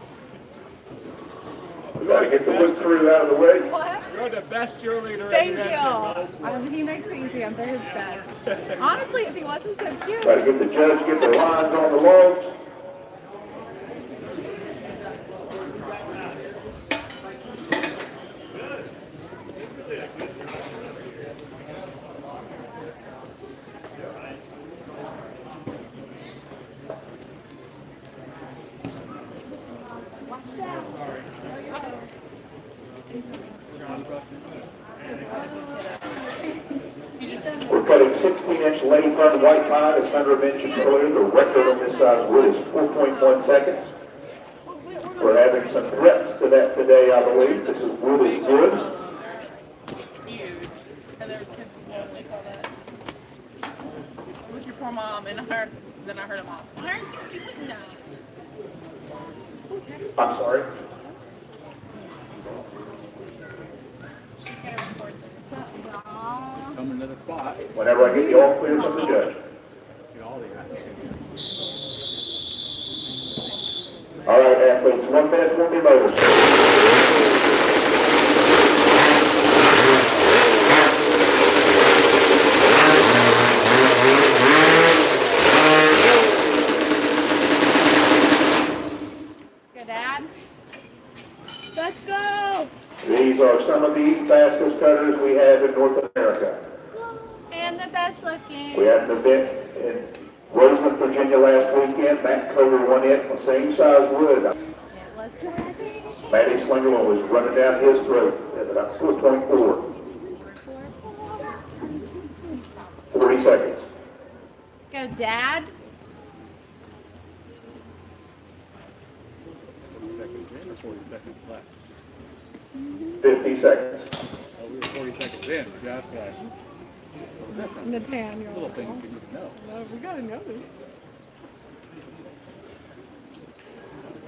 We gotta get the wood crew out of the way. What? You're the best cheerleader. Thank you. He makes it easy. I'm very obsessed. Honestly, if he wasn't so cute. Try to get the judge, get the lines on the logs. We're cutting 16-inch lady front white pine, as Hunter mentioned earlier. The record on this size wood is 4.1 seconds. We're having some reps to that today, I believe. This is wood is good. Huge. And there's kids when they saw that. With your poor mom, and then I heard a mom. Why aren't you doing that? I'm sorry. She's gonna record this. Coming to the spot. Whenever I get the all clear from the judge. Get all the action. All right, athletes, 1 minute will be motors. Go, Dad. Let's go. These are some of the fastest cutters we have in North America. And the best looking. We had an event in Roseland, Virginia last weekend. Matt Coder won it on the same size wood. It was good. Matty Slingerland was running down his throat at about 4.4. 40 seconds. Let's go, Dad. 40 seconds in or 40 seconds left? 50 seconds. Oh, we were 40 seconds in. That's like Nathaniel. little things you need to know. No, we gotta know this.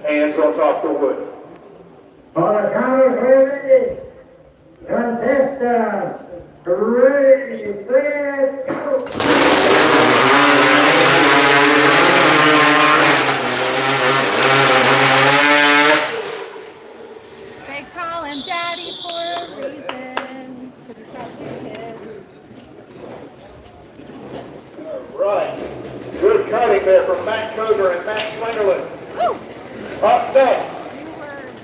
Hands on top of the wood. For the counters ready, contestants, ready, set, go. They call him Daddy for a reason. To protect his kids. Right. Good cutting there from Matt Coder and Matt Slingerland. Up next.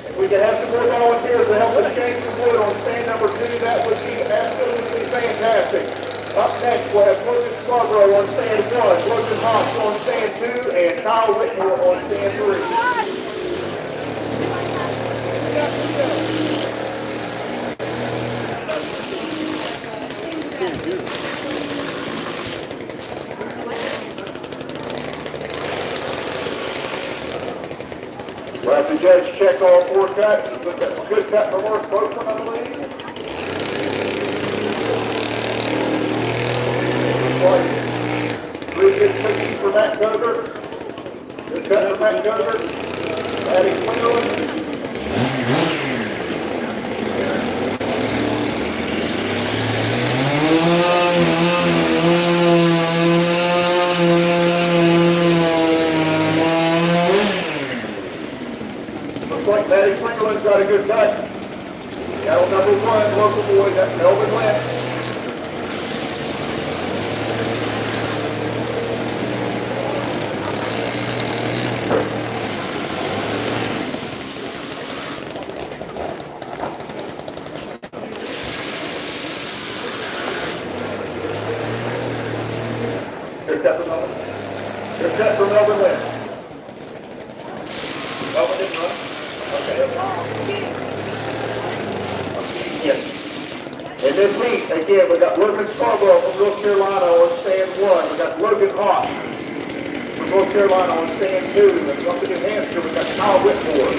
If we could have some more volunteers to help us change the wood on stand number 2, that would be absolutely fantastic. Up next, we'll have Logan Scarborough on stand 1, Logan Hobbs on stand 2, and Kyle Whitmore on stand 3. We'll have the judge check all 4 cuts. Good cut for Morris Broken, I believe. Three good cookies for Matt Coder. Good cut for Matt Coder. Adding Slingerland. Like Matty Slingerland's got a good cut. Cattle number 1, local boy, that's Melvin Lynch. Good cut for Melvin. Good cut for Melvin Lynch. Melvin didn't run. Okay. Yes. In this heat, again, we got Logan Scarborough from North Carolina on stand 1. We got Logan Hawk from North Carolina on stand 2. And from New Hampshire, we got Kyle Whitmore.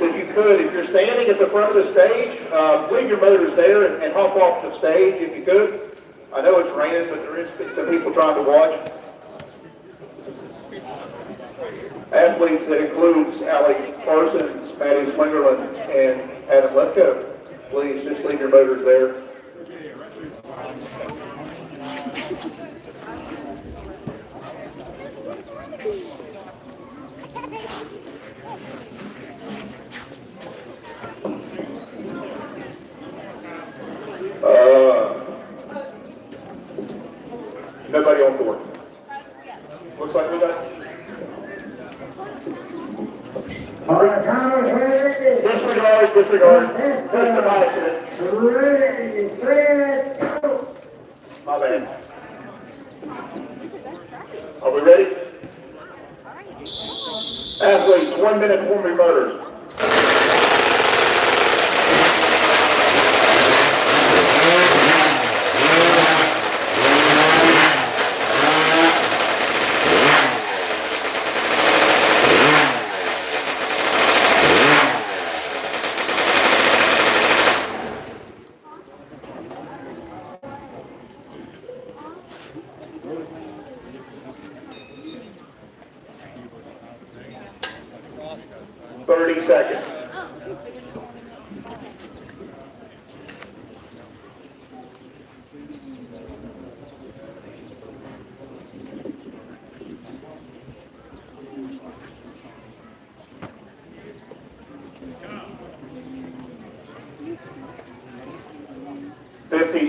if you could, if you're standing at the front of the stage, leave your motors there and hop off the stage if you could. I know it's raining, but there is some people trying to watch. Athletes, that includes Allie Parsons, Maddie Slingerland, and Adam Lefko. Please just leave your motors there. Nobody on board. Looks like we got. Disregard. Just an accident. Ready, set, go. My bad. Are we ready? Athletes, 1 minute, form your motors. Seconds.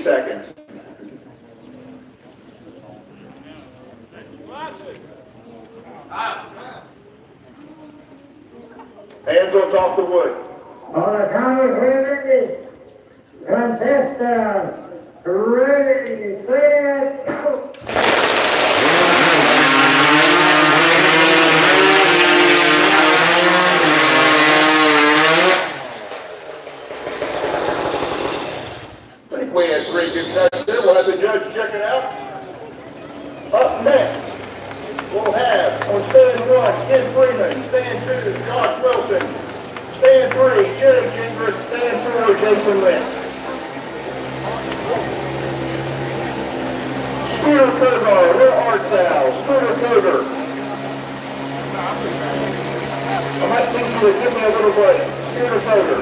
Seconds. Hands on top of the wood. On the count of ready, contestants, ready, set, go. I think we had 3 good cuts there. We'll have the judge check it out. Up next, we'll have on stand 1, Ken Freeman, stand 2, Josh Wilson, stand 3, Jerry Gingras, stand 4, Jason Lynch. Scooter Kogar, where art thou? Scooter Kogar. I might think you would give me a little break. Scooter Kogar.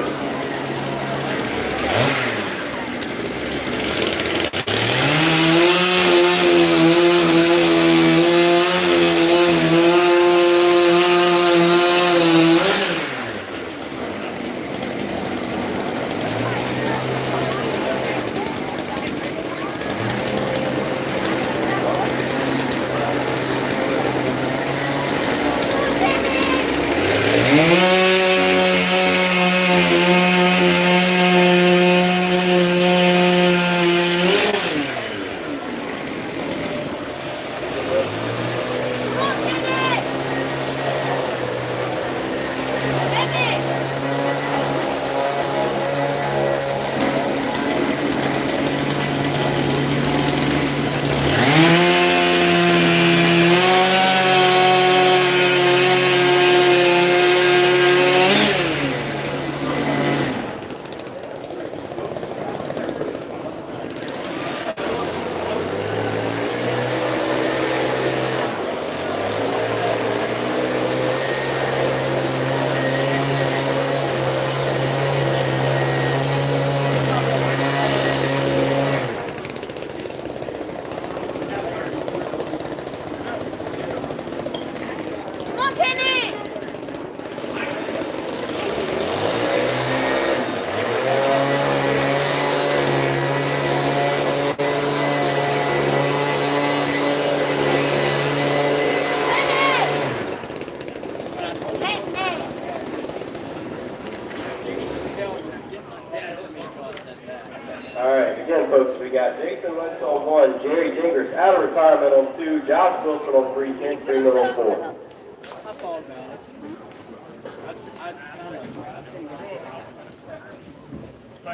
Jason Lynch on 1, Jerry Gingras out of retirement on 2, Josh Wilson on 3, Ken Freeman on 4. I thought about it.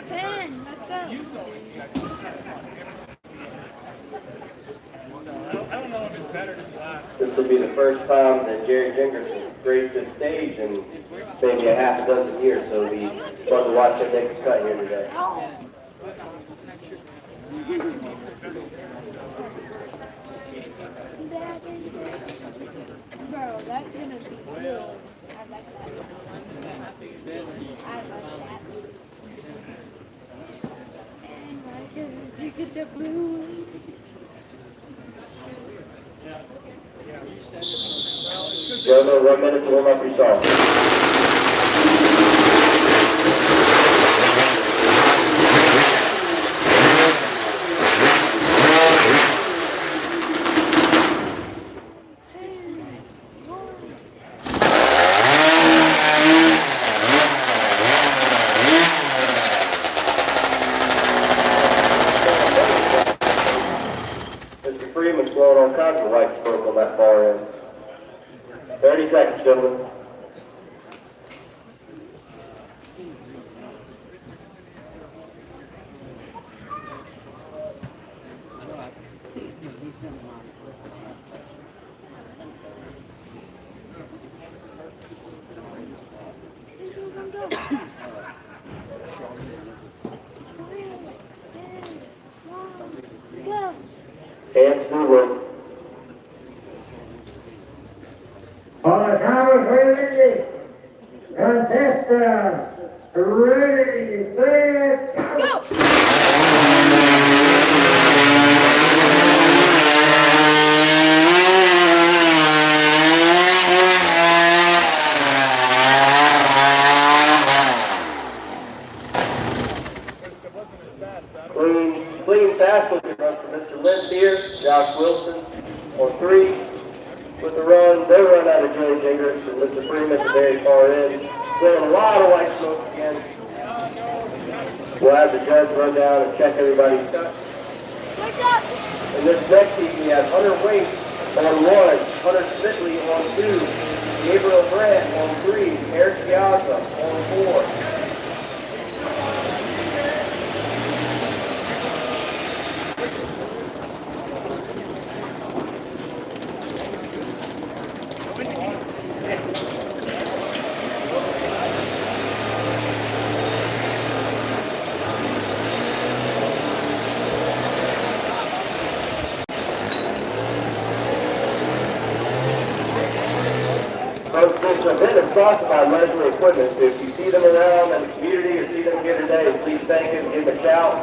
Ben, let's go. I don't know if it's better than last. This will be the first time that Jerry Jingers has graced this stage in maybe a half a dozen years, so it'll be fun to watch him make a cut here today. Bro, that's gonna be good. I like that. I like that. And why couldn't you get the blue one? Gentlemen, 1 minute to warm up your song. Mr. Freeman's blowing all kinds of white smoke on that far end. 30 seconds, gentlemen. Go. Hands to the work. All the timers ready, contestants ready, set, go! Clean fast looking run from Mr. Lentz here, Josh Wilson on 3 with the run. They run out of Joey Jingers and Mr. Freeman at the very far end. Blowing a lot of white smoke again. We'll have the judge run down and check everybody's cut. And this next heat we have Hunter Waite on 1, Hunter Smitley on 2, Gabriel Grant on 3, Eric Piazza on 4. Folks, this event is sponsored by Leslie Equipment, so if you see them around in the community or see them here today, please thank them, give them a shout.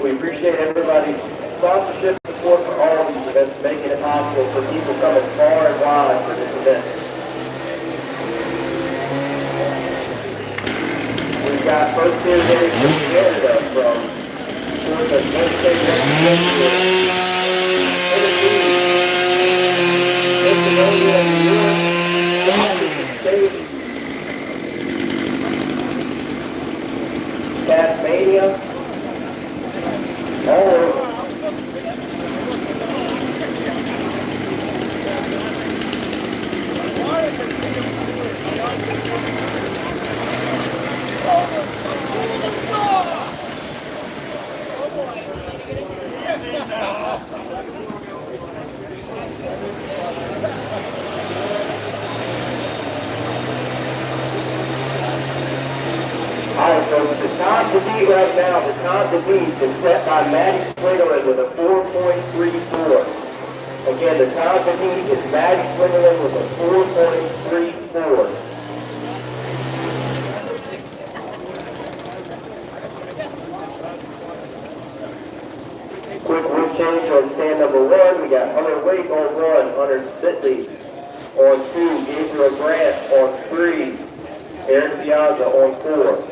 We appreciate everybody's sponsorship and support for all of these events, making it possible for people coming far and wide for this event. We've got first here today from Canada, from the North State Representative, Tennessee, Pennsylvania, New York, Washington State, Tasmania, all over. Alright, folks, the time to beat right now, the time to beat is set by Maddie Swingerland with a 4.34. Again, the time to beat is Maddie Swingerland with a 4.34. Quick wood change on stand number 1. We got Hunter Waite on 1, Hunter Spitley on 2, Gabriel Grant on 3, Eric Piazza on 4.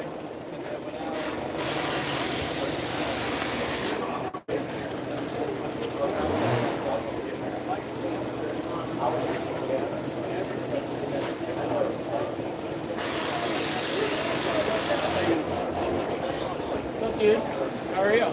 Dude, how are you?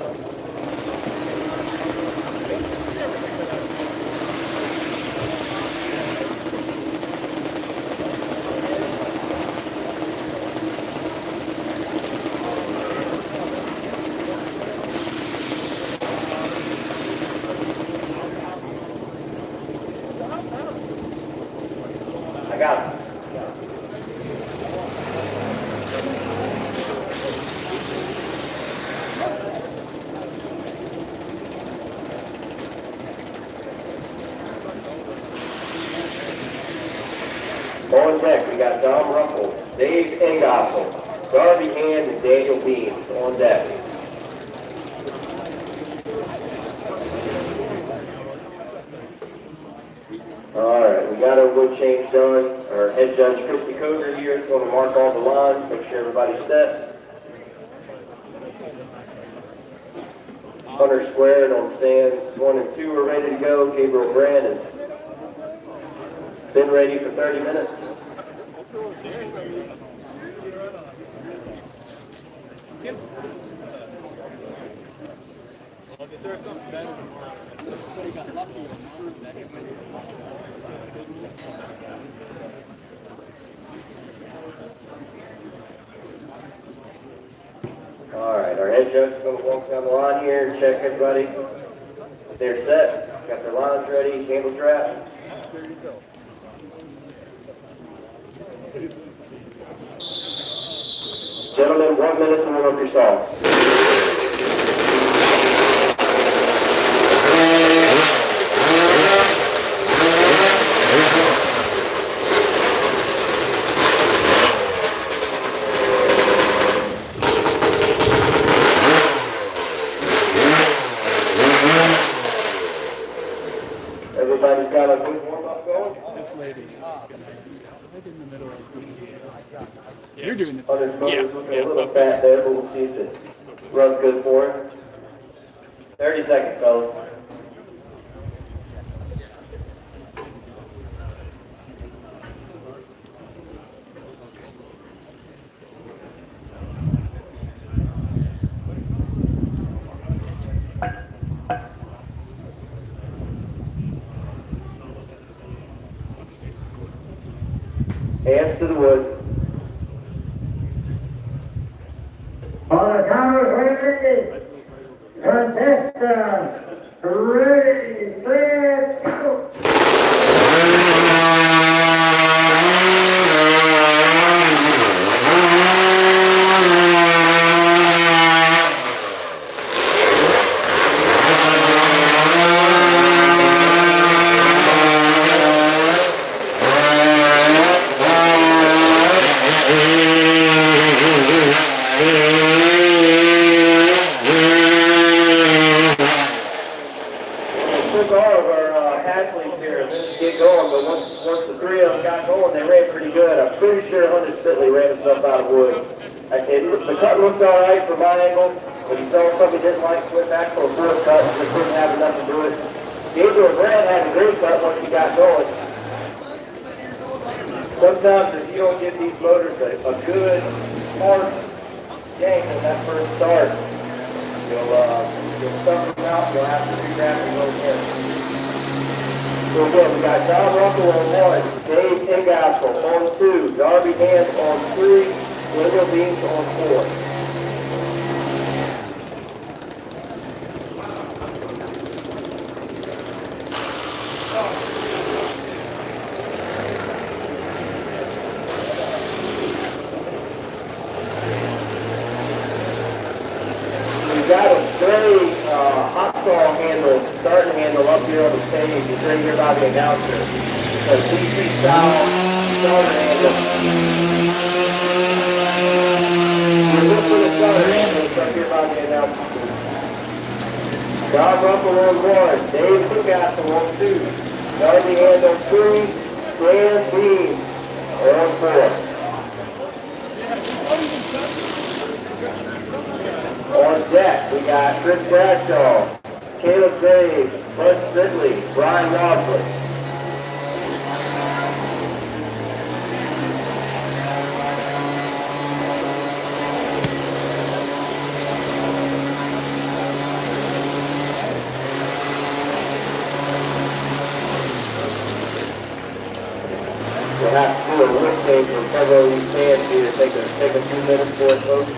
deck, we got Dom Ruffle, Dave Engossel, Darby Hand, and Daniel Beans on deck. All right, we got our wood change done. Our head judge, Christy Coger here, is going to mark all the lines, make sure everybody's set. Hunter squared on stands 1 and 2 are ready to go. Gabriel Brand has been ready for 30 minutes. All right, our head judge is going to walk down the line here and check everybody. They're set, got their lines ready, handle strap. Gentlemen, 1 minute to warm up your sauce. Everybody's got a good warm-up going? This lady is right in the middle of You're doing it. Hunter's motor's looking a little fat there, but we'll see if it runs good for him. 30 seconds, fellas. Hands to the wood. On the count of 3, contestants, ready, set, go. Took all of our athletes here to get going, but once the 3 of them got going, they ran pretty good. I'm pretty sure Hunter Spitley ran himself out of wood. The cut looked all right from my angle, but he saw something he didn't like, went back for a 4th cut, so they couldn't have enough to do it. Gabriel Brand had a great cut once he got going. Sometimes if you don't give these motors a good, hard yank on that first start, you'll stuff them out, you'll have to regrab and go again. So again, we got John Russell on 1, Dave Engossel on 2, Darby Hand on 3, Daniel Beans on 4. We've got a very hot saw handle, starting handle up here on the stage. It's right here by the announcer. It's a DC style starter handle. You look for the starter handle, it's right here by the announcer. John Russell on 1, Dave Engossel on 2, Darby Hand on 3, Dan Bean on 4. On deck, we got Chris Bradshaw, Caleb Graves, Bud Spitley, Brian Walkley. We'll have to do a lift change from several of these stands here. Take a few minutes for it, folks.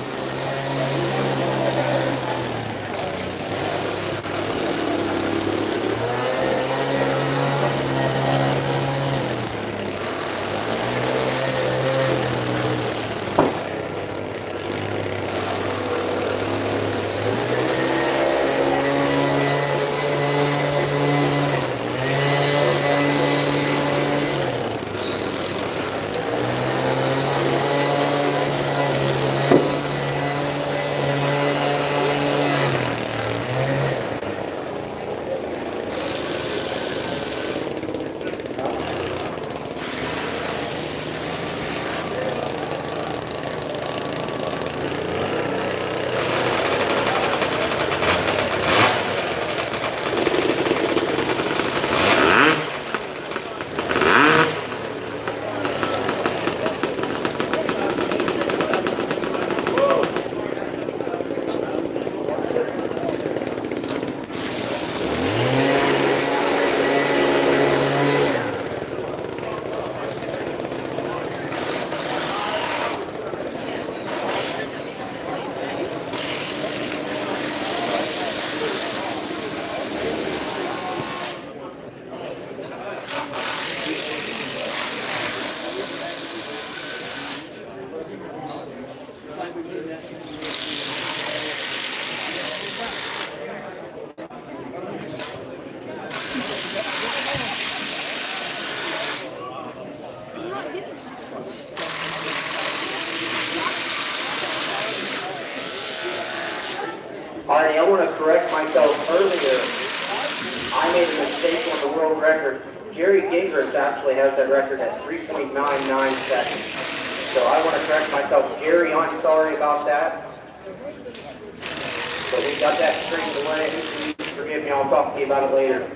Alrighty, I want to correct myself earlier. I made a mistake on the world record. Jerry Gingrich actually has that record at 3.99 seconds. So I want to correct myself. Jerry, I'm sorry about that. But we got that straightened away. Forgive me, I'll talk to you about it later.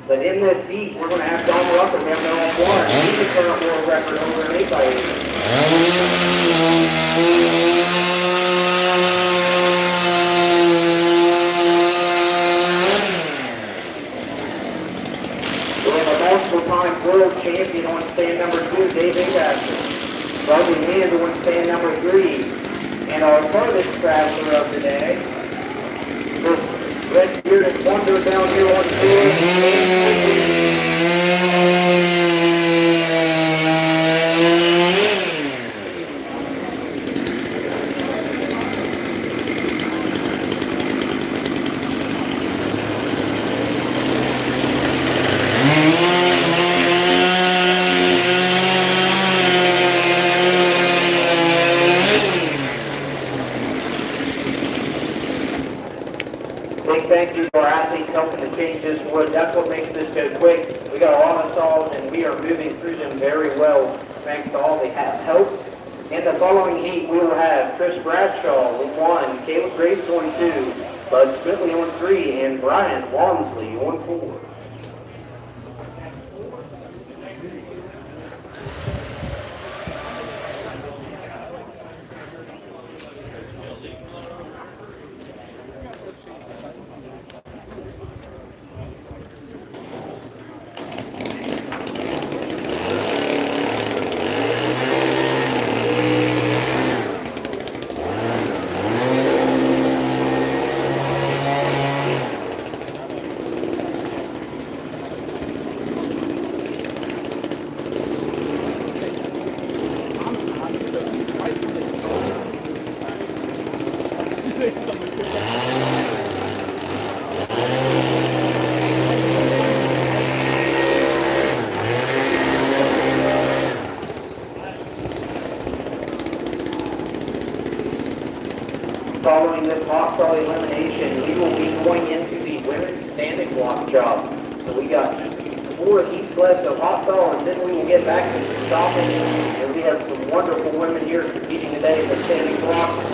But in this heat, we're going to have Don Rucker down there on one. He's the current world record over in 8x8. We have a multiple-time world champion on stand number 2, Dave Asher. Bobby Hand on stand number 3. And our furthest traveler of the day, this red-bearded wonder down here on the field. Big thank you to our athletes helping to change this wood. That's what makes this go quick. We got a lot of saws and we are moving through them very well thanks to all the help. In the following heat, we will have Chris Bradshaw on 1, Caleb Graves on 2, Bud Smitley on 3, and Brian Walmsley on 4. Following this hot saw elimination, we will be going into the women's standing block job. So we got 4 heats left of hot saw, and then we will get back to some stopping. And we have some wonderful women here competing today in the standing block.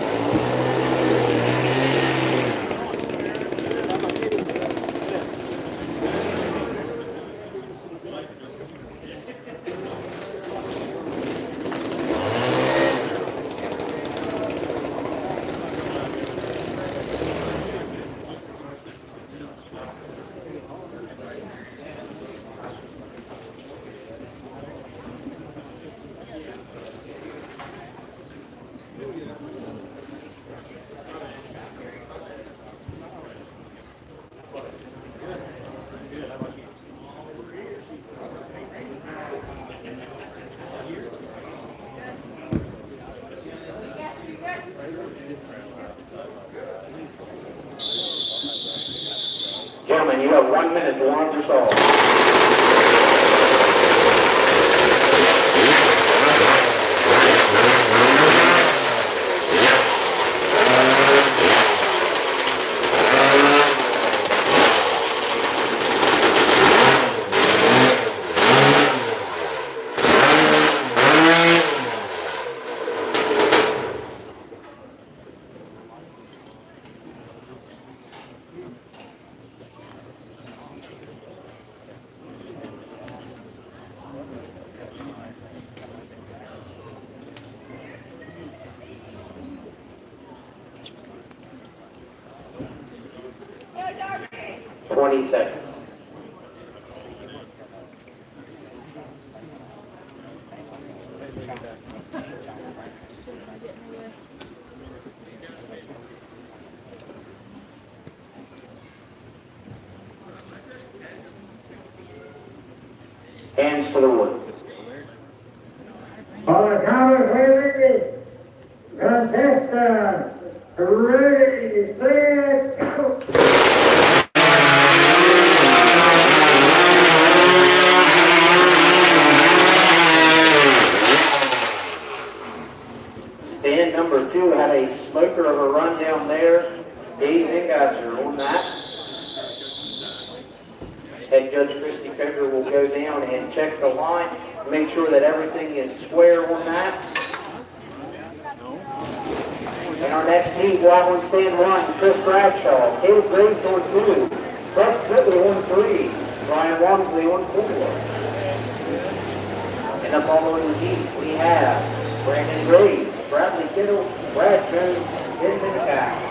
1 minute to launch your saw. Seconds. Hands to the wood. All the counters ready. Contestants ready, set, go. Stand number 2 had a smoker of a run down there. Dave guys are on that. Head Judge Christy Coker will go down and check the line, make sure that everything is square on that. In our next meet, we'll have on stand 1, Chris Bradshaw, Caleb Graves on 2, Buck Slitley on 3, Brian Walmsley on 4. In the following heat, we have Brandon Graves, Bradley Kittle, Brad Jones, and Denton Cash.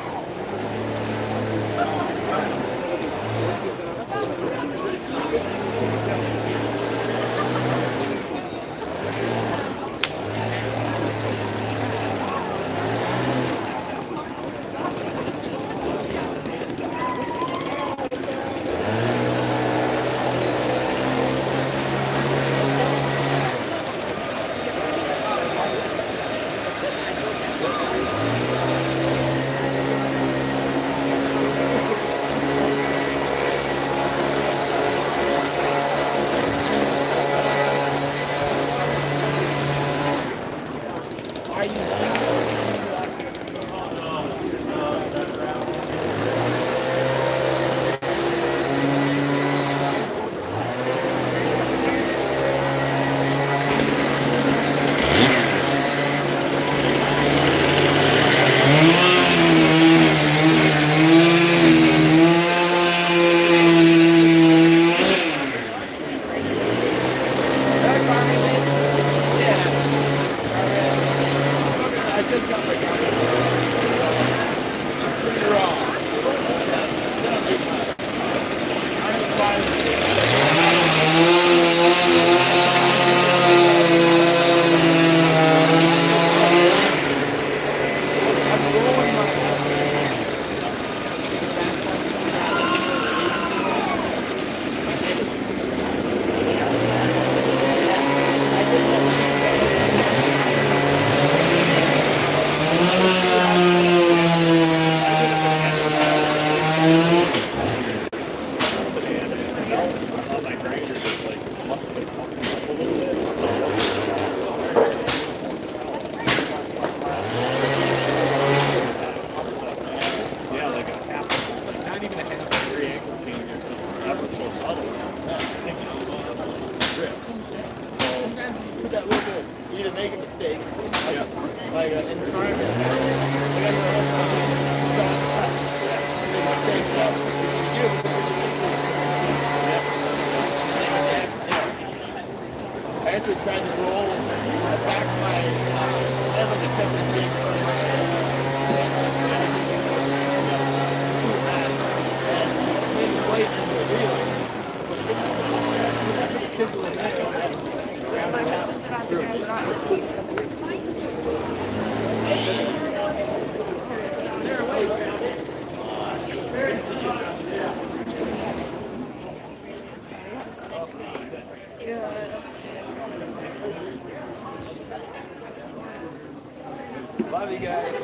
Love you guys.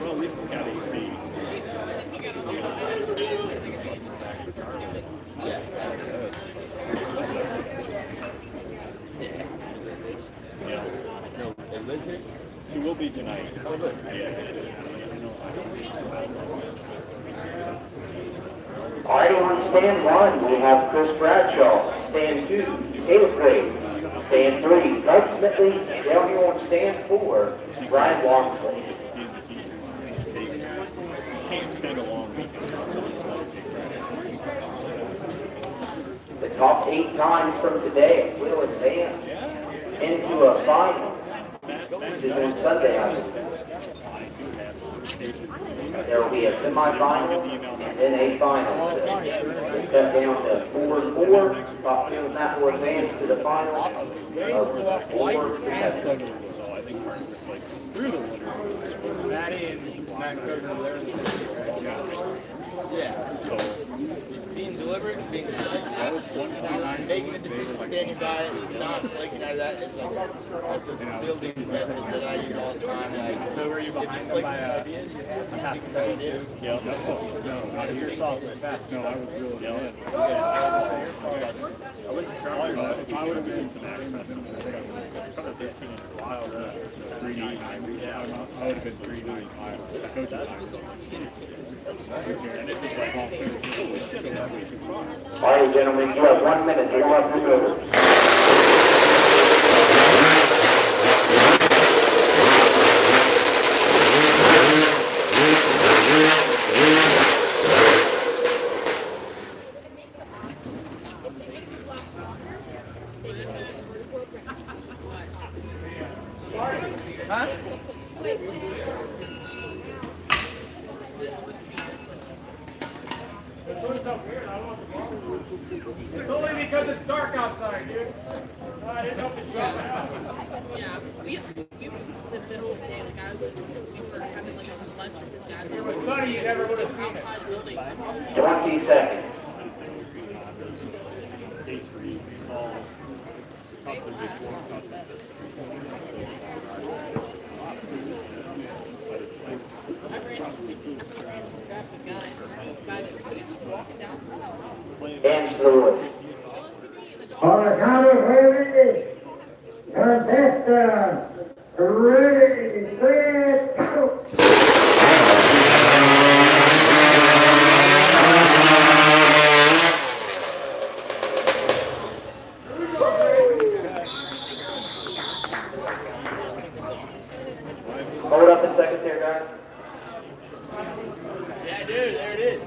Well, at least it's got AC. Yeah. No, it lives here? She will be tonight. Oh, good. All right, on stand 1, we have Chris Bradshaw. Stand 2, Caleb Graves. Stand 3, Doug Smithley. Down here on stand 4, Brian Walmsley. Can't stand a long weekend. The top 8 times from today will advance into a final. Which is on Sunday, I believe. There will be a semifinal and then a final. We'll cut down to 4 and 4. Top 2 and that will advance to the final of 4 to 7. So I think part of it's like through the mature. Maddie and Matt Coder, they're in the same. Yeah. So Being deliberate, being decisive, and making the decision, standing by it, not flaking out of that. It's like that's a building method that I use all the time. Like, were you behind them by ideas? I have to say it is. Yeah, no, you're soft and fast. No, I was really yelling. Yeah. I went to try. I would have been some action. I would have been 395. The coach was and it just like all finished. All right, gentlemen, you have 1 minute to warm up your motors. It's only because it's dark outside, dude. I didn't know if Yeah, we was the middle of the day. Like we were having like a lunch with this guy. it was sunny, you never would have seen it. Outside building. 20 seconds. I ran, grabbed the gun. The guy that he was just walking down. Hands fluid. On the count of three, contestants, ready, set, go. Hold up a second there, guys. Yeah, dude, there it is.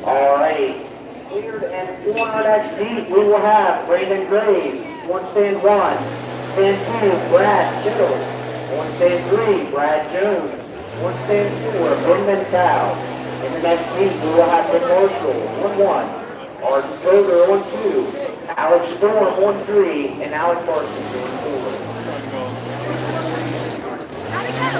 Alrighty. Cleared and 400 XD, we will have Brandon Graves, one stand 1. Stand 2, Brad Jones. One stand 3, Brad Jones. One stand 4, Ben Mental. In the next meet, we will have Ben Marshall, 1-1. Arden Kroger, 1-2. Alex Storm, 1-3. And Alex Parsons, 1-4. How'd it go?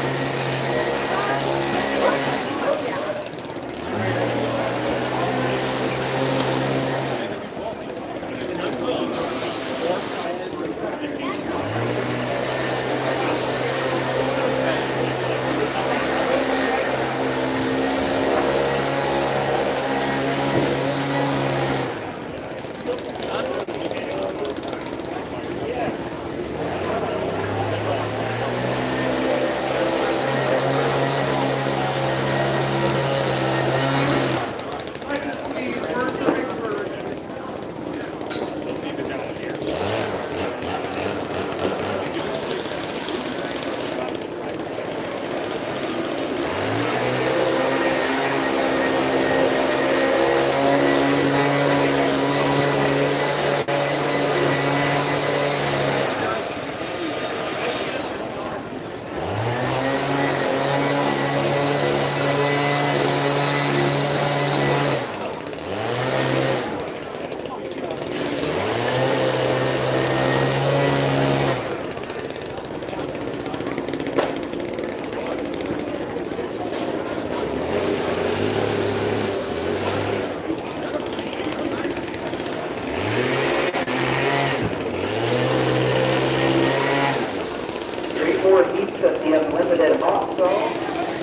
The unlimited hot sauce,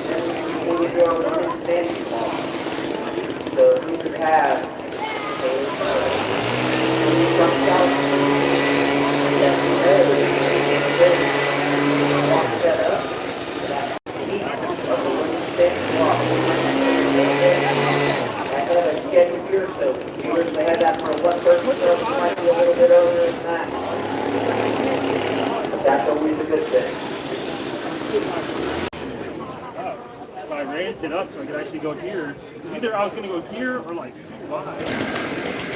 and we will do our own standing sauce. So we could have some sauce set up. I have a schedule here, so we usually have that for one person, so it might be a little bit earlier than that. But that's always a good thing. So I raised it up so I could actually go here. Either I was going to go here or like 2-5.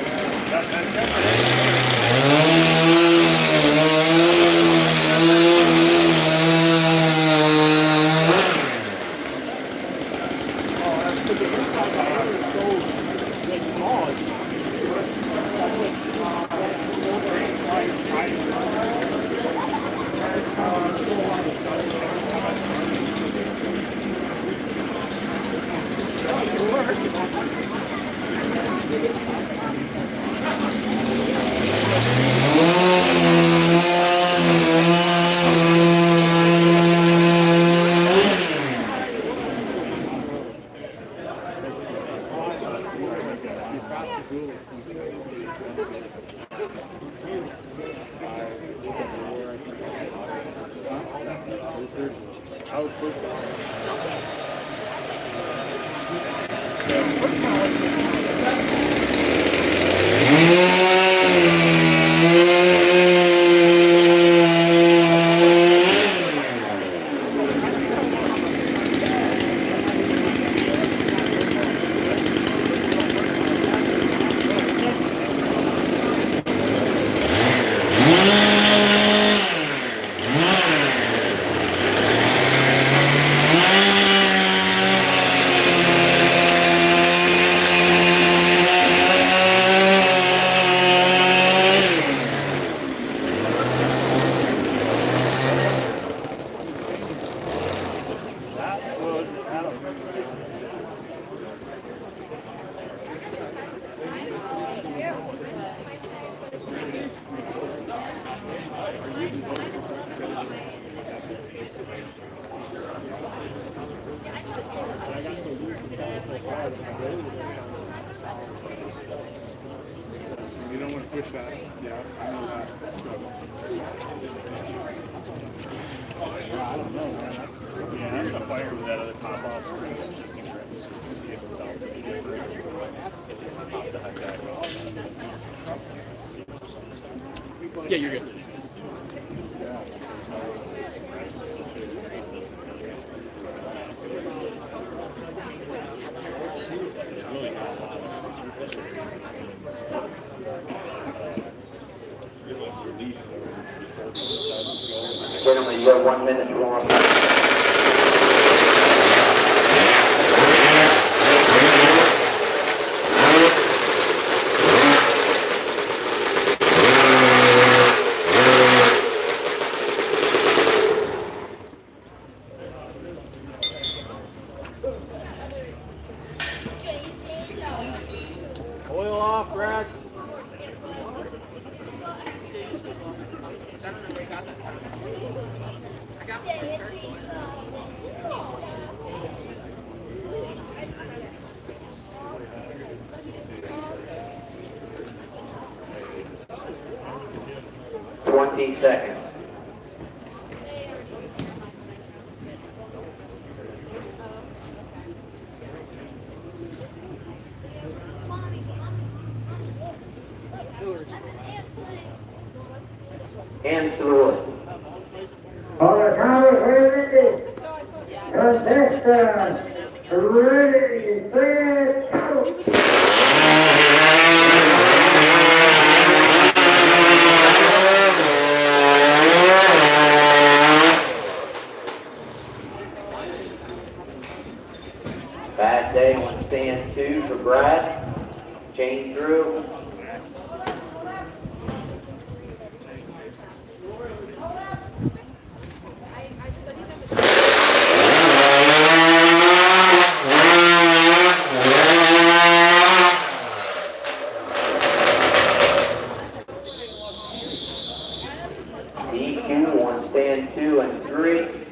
You don't want to push that. Yeah, I know that. Yeah, I don't know, man. Yeah, I'm gonna fire with that other pop off screen that shoots you trips just to see if it sounds any different. Pop the heck back off. Yeah, you're good. Gentlemen, you have 1 minute to warm up. 20 seconds. Hands to the wood. All the Congress ready? Contestant, ready, set, go. Bad day on stand 2 for Brad. Change through. DQ on stand 2 and 3.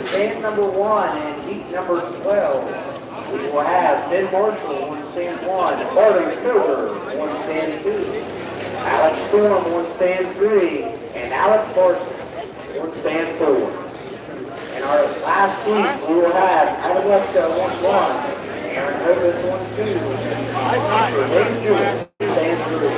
Stand number 1 and heat number 12. We will have Ben Marshall on stand 1, Barton Silver on stand 2, Alex Storm on stand 3, and Alex Parsons on stand 4. In our last heat, we will have Adam Webster on 1, Aaron Hovis on 2, and Hayden Jewell stand 3.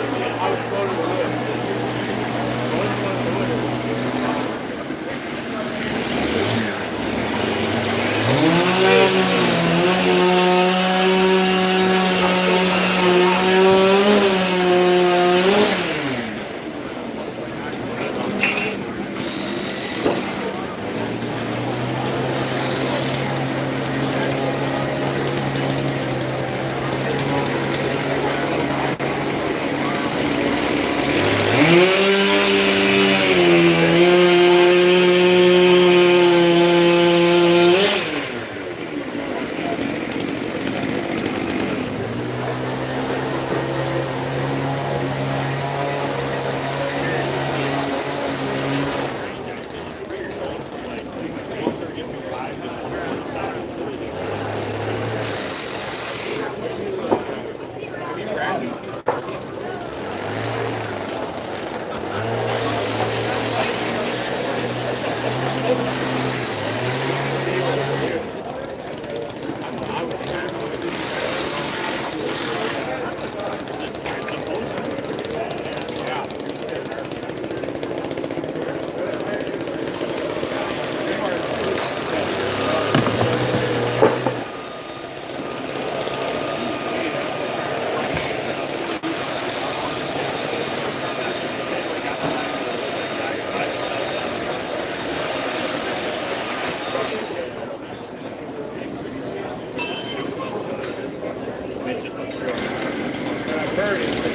The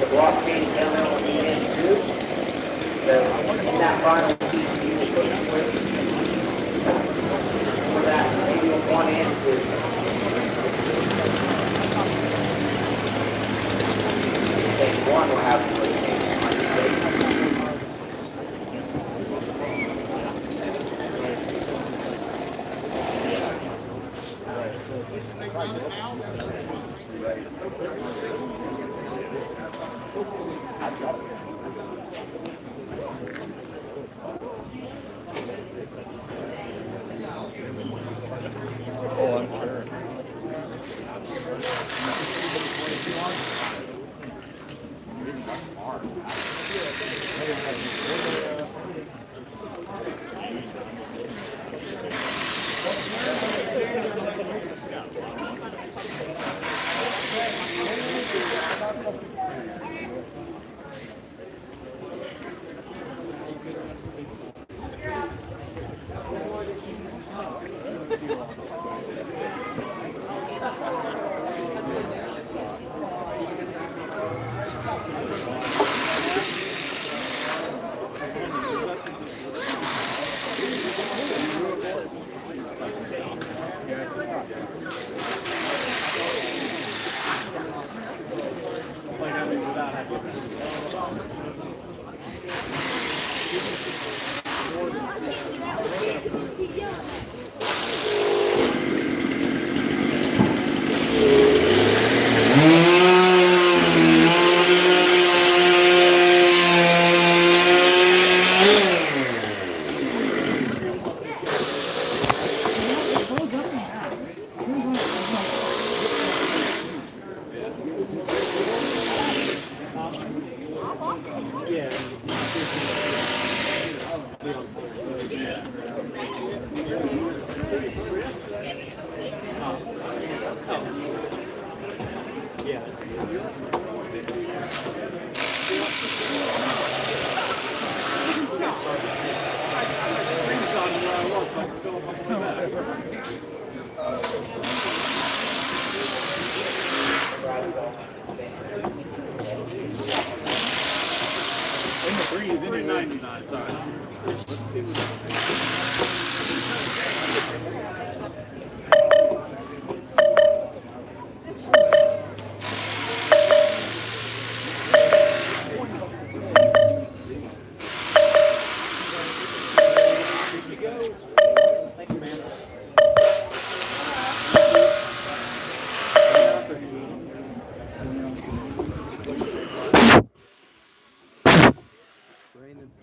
block case down there on the end too. So in that final piece, you will put the switch for that maybe on one end too. Phase one will have the switch case. Oh, I'm sure.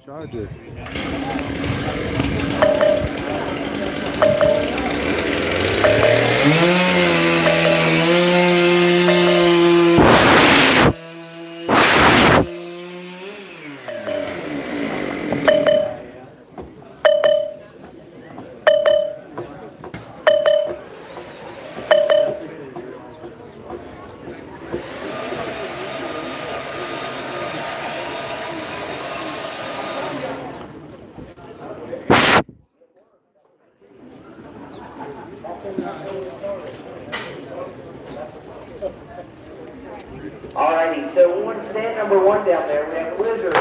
Charger. Alrighty, so on stand number one down there, we have Wizard,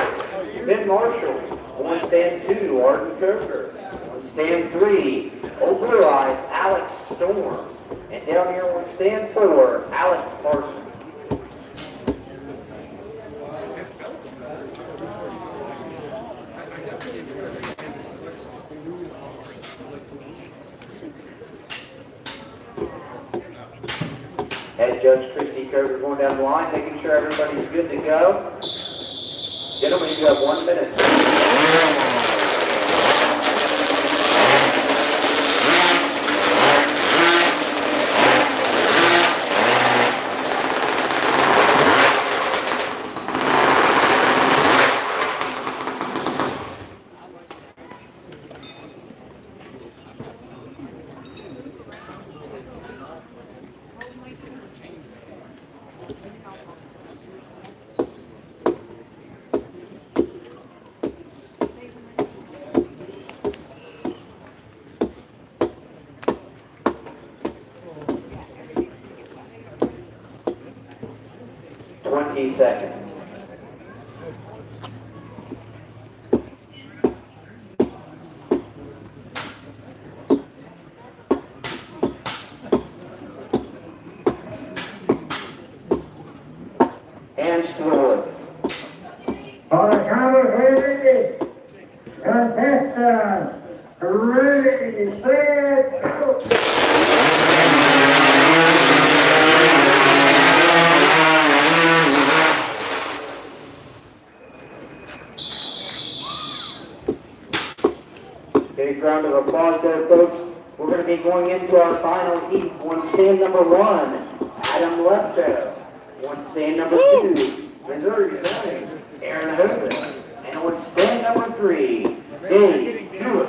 Ben Marshall. On stand two, Arden Coker. On stand three, Old Blue Eyes, Alex Storm. And down here on stand four, Alex Parsons. Head Judge Christy Coker going down the line, making sure everybody's good to go. Gentlemen, you have 1 minute. 90 seconds. And score. For the Commonwealth contestants, ready, set, go. Big round of applause there, folks. We're going to be going into our final heat. On stand number 1, Adam Webster. On stand number 2, Missouri Valley, Aaron Hogan. And on stand number 3, Dave Hewitt.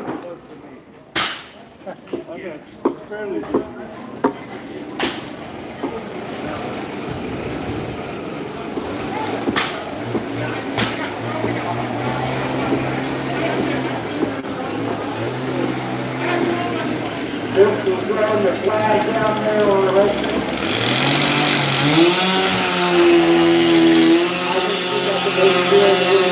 Okay, fairly good. Just be throwing the flag down there on the right. I think we got the big deal here.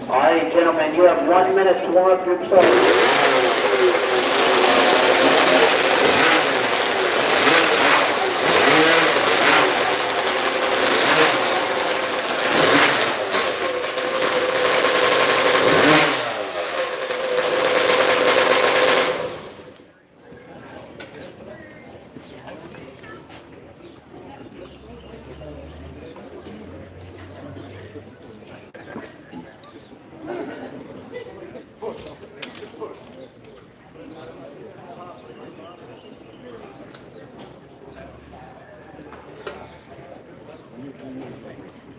All right, gentlemen, you have 1 minute to warm up your truck.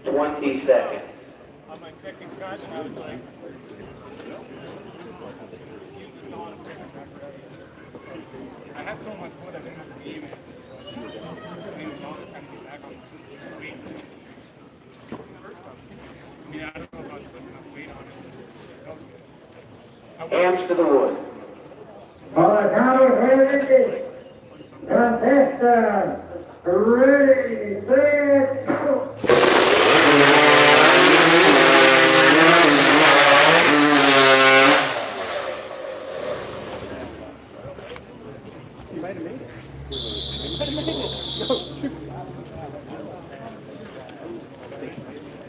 20 seconds. On my second cut, I was like, I had so much wood I didn't have to leave it. I don't know about putting enough weight on it. Hands to the wood. On the count of three, contestants, ready, set, go.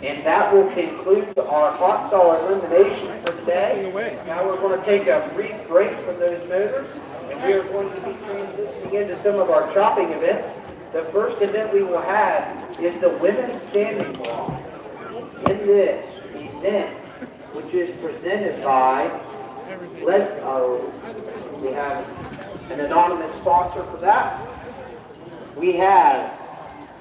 And that will conclude our hot saw elimination for today. Now we're going to take a brief break from those movers, and we are going to be transitioning into some of our chopping events. The first event we will have is the women's standing block. In this event, which is presented by we have an anonymous sponsor for that. We have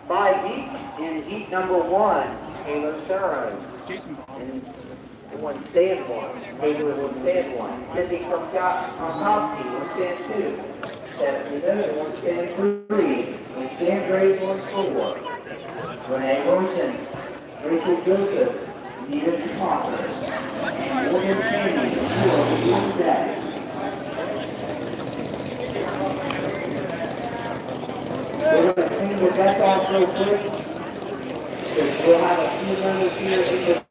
5 heats in heat number 1. Taylor Sarah. Jason And one stand 1. Taylor will stand 1. Cindy Kromkowski will stand 2. Stephanie Miller will stand 3. And Stan Graves will 4. Renee Wilson, Rachel Joseph, Nita Schumacher, and William Cheney will set. We're going to clean the deck off real quick. We'll have a few minutes here in the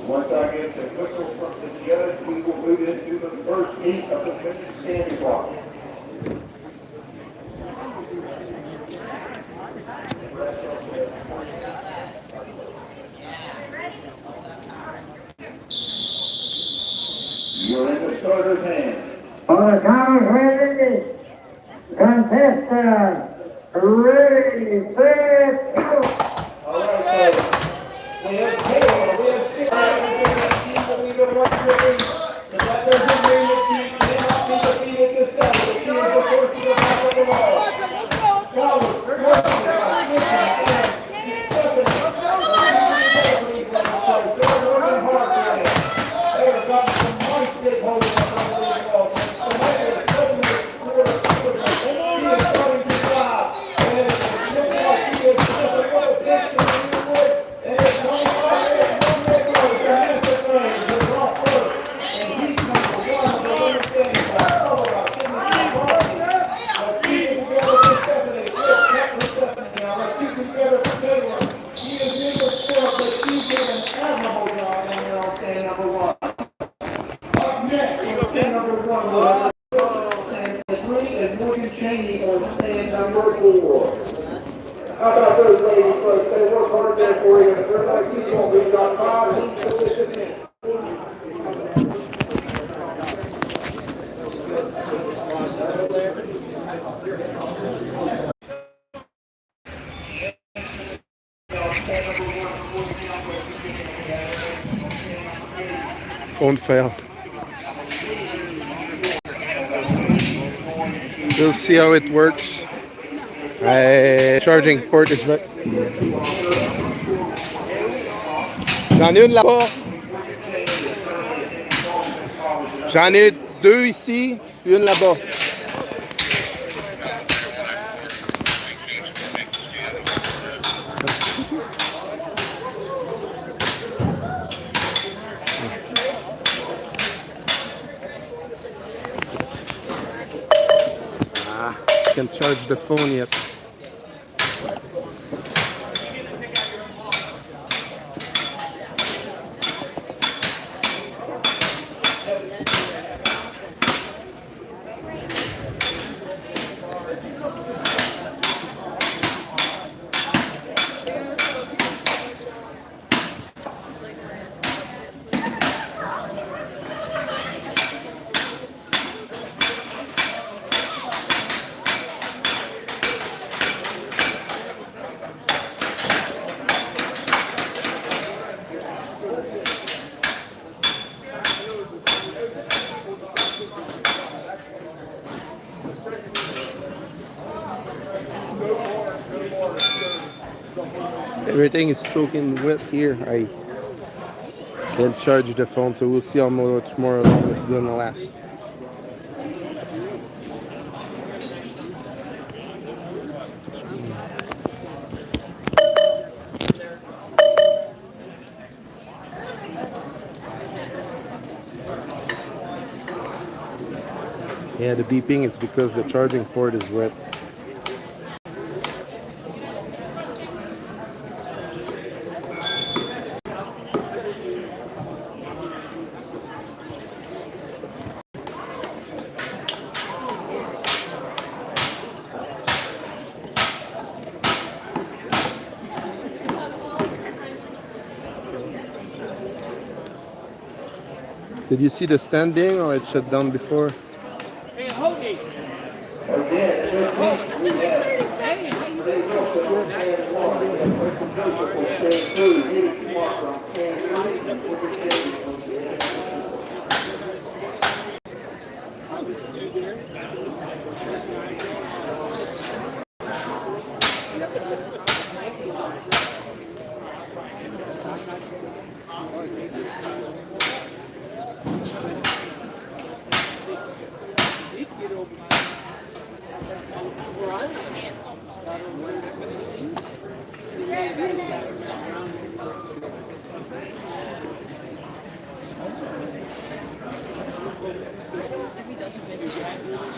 Once I get the whistle from the judge, we will move into the first heat of the women's standing block. You're in the starter's hands. On the count of three, contestants, ready, set, go. All right, folks. We have 6 items in that team that we've been working with, but that doesn't mean that you cannot be the stand 3, and Morgan Cheney on stand number 4. How about those ladies, folks? They work hard there for you. If everybody keeps on, we've got 5 positions in. Phone fell. We'll see how it works. Charging port is right. J'en ai une là-bas. J'en ai 2 ici, une là-bas. I can charge the phone yet. Everything is soaking wet here. I can't charge the phone, so we'll see how much more long it's gonna last. Yeah, the beeping is because the charging port is wet. Did you see the standing or it shut down before? Again, this week we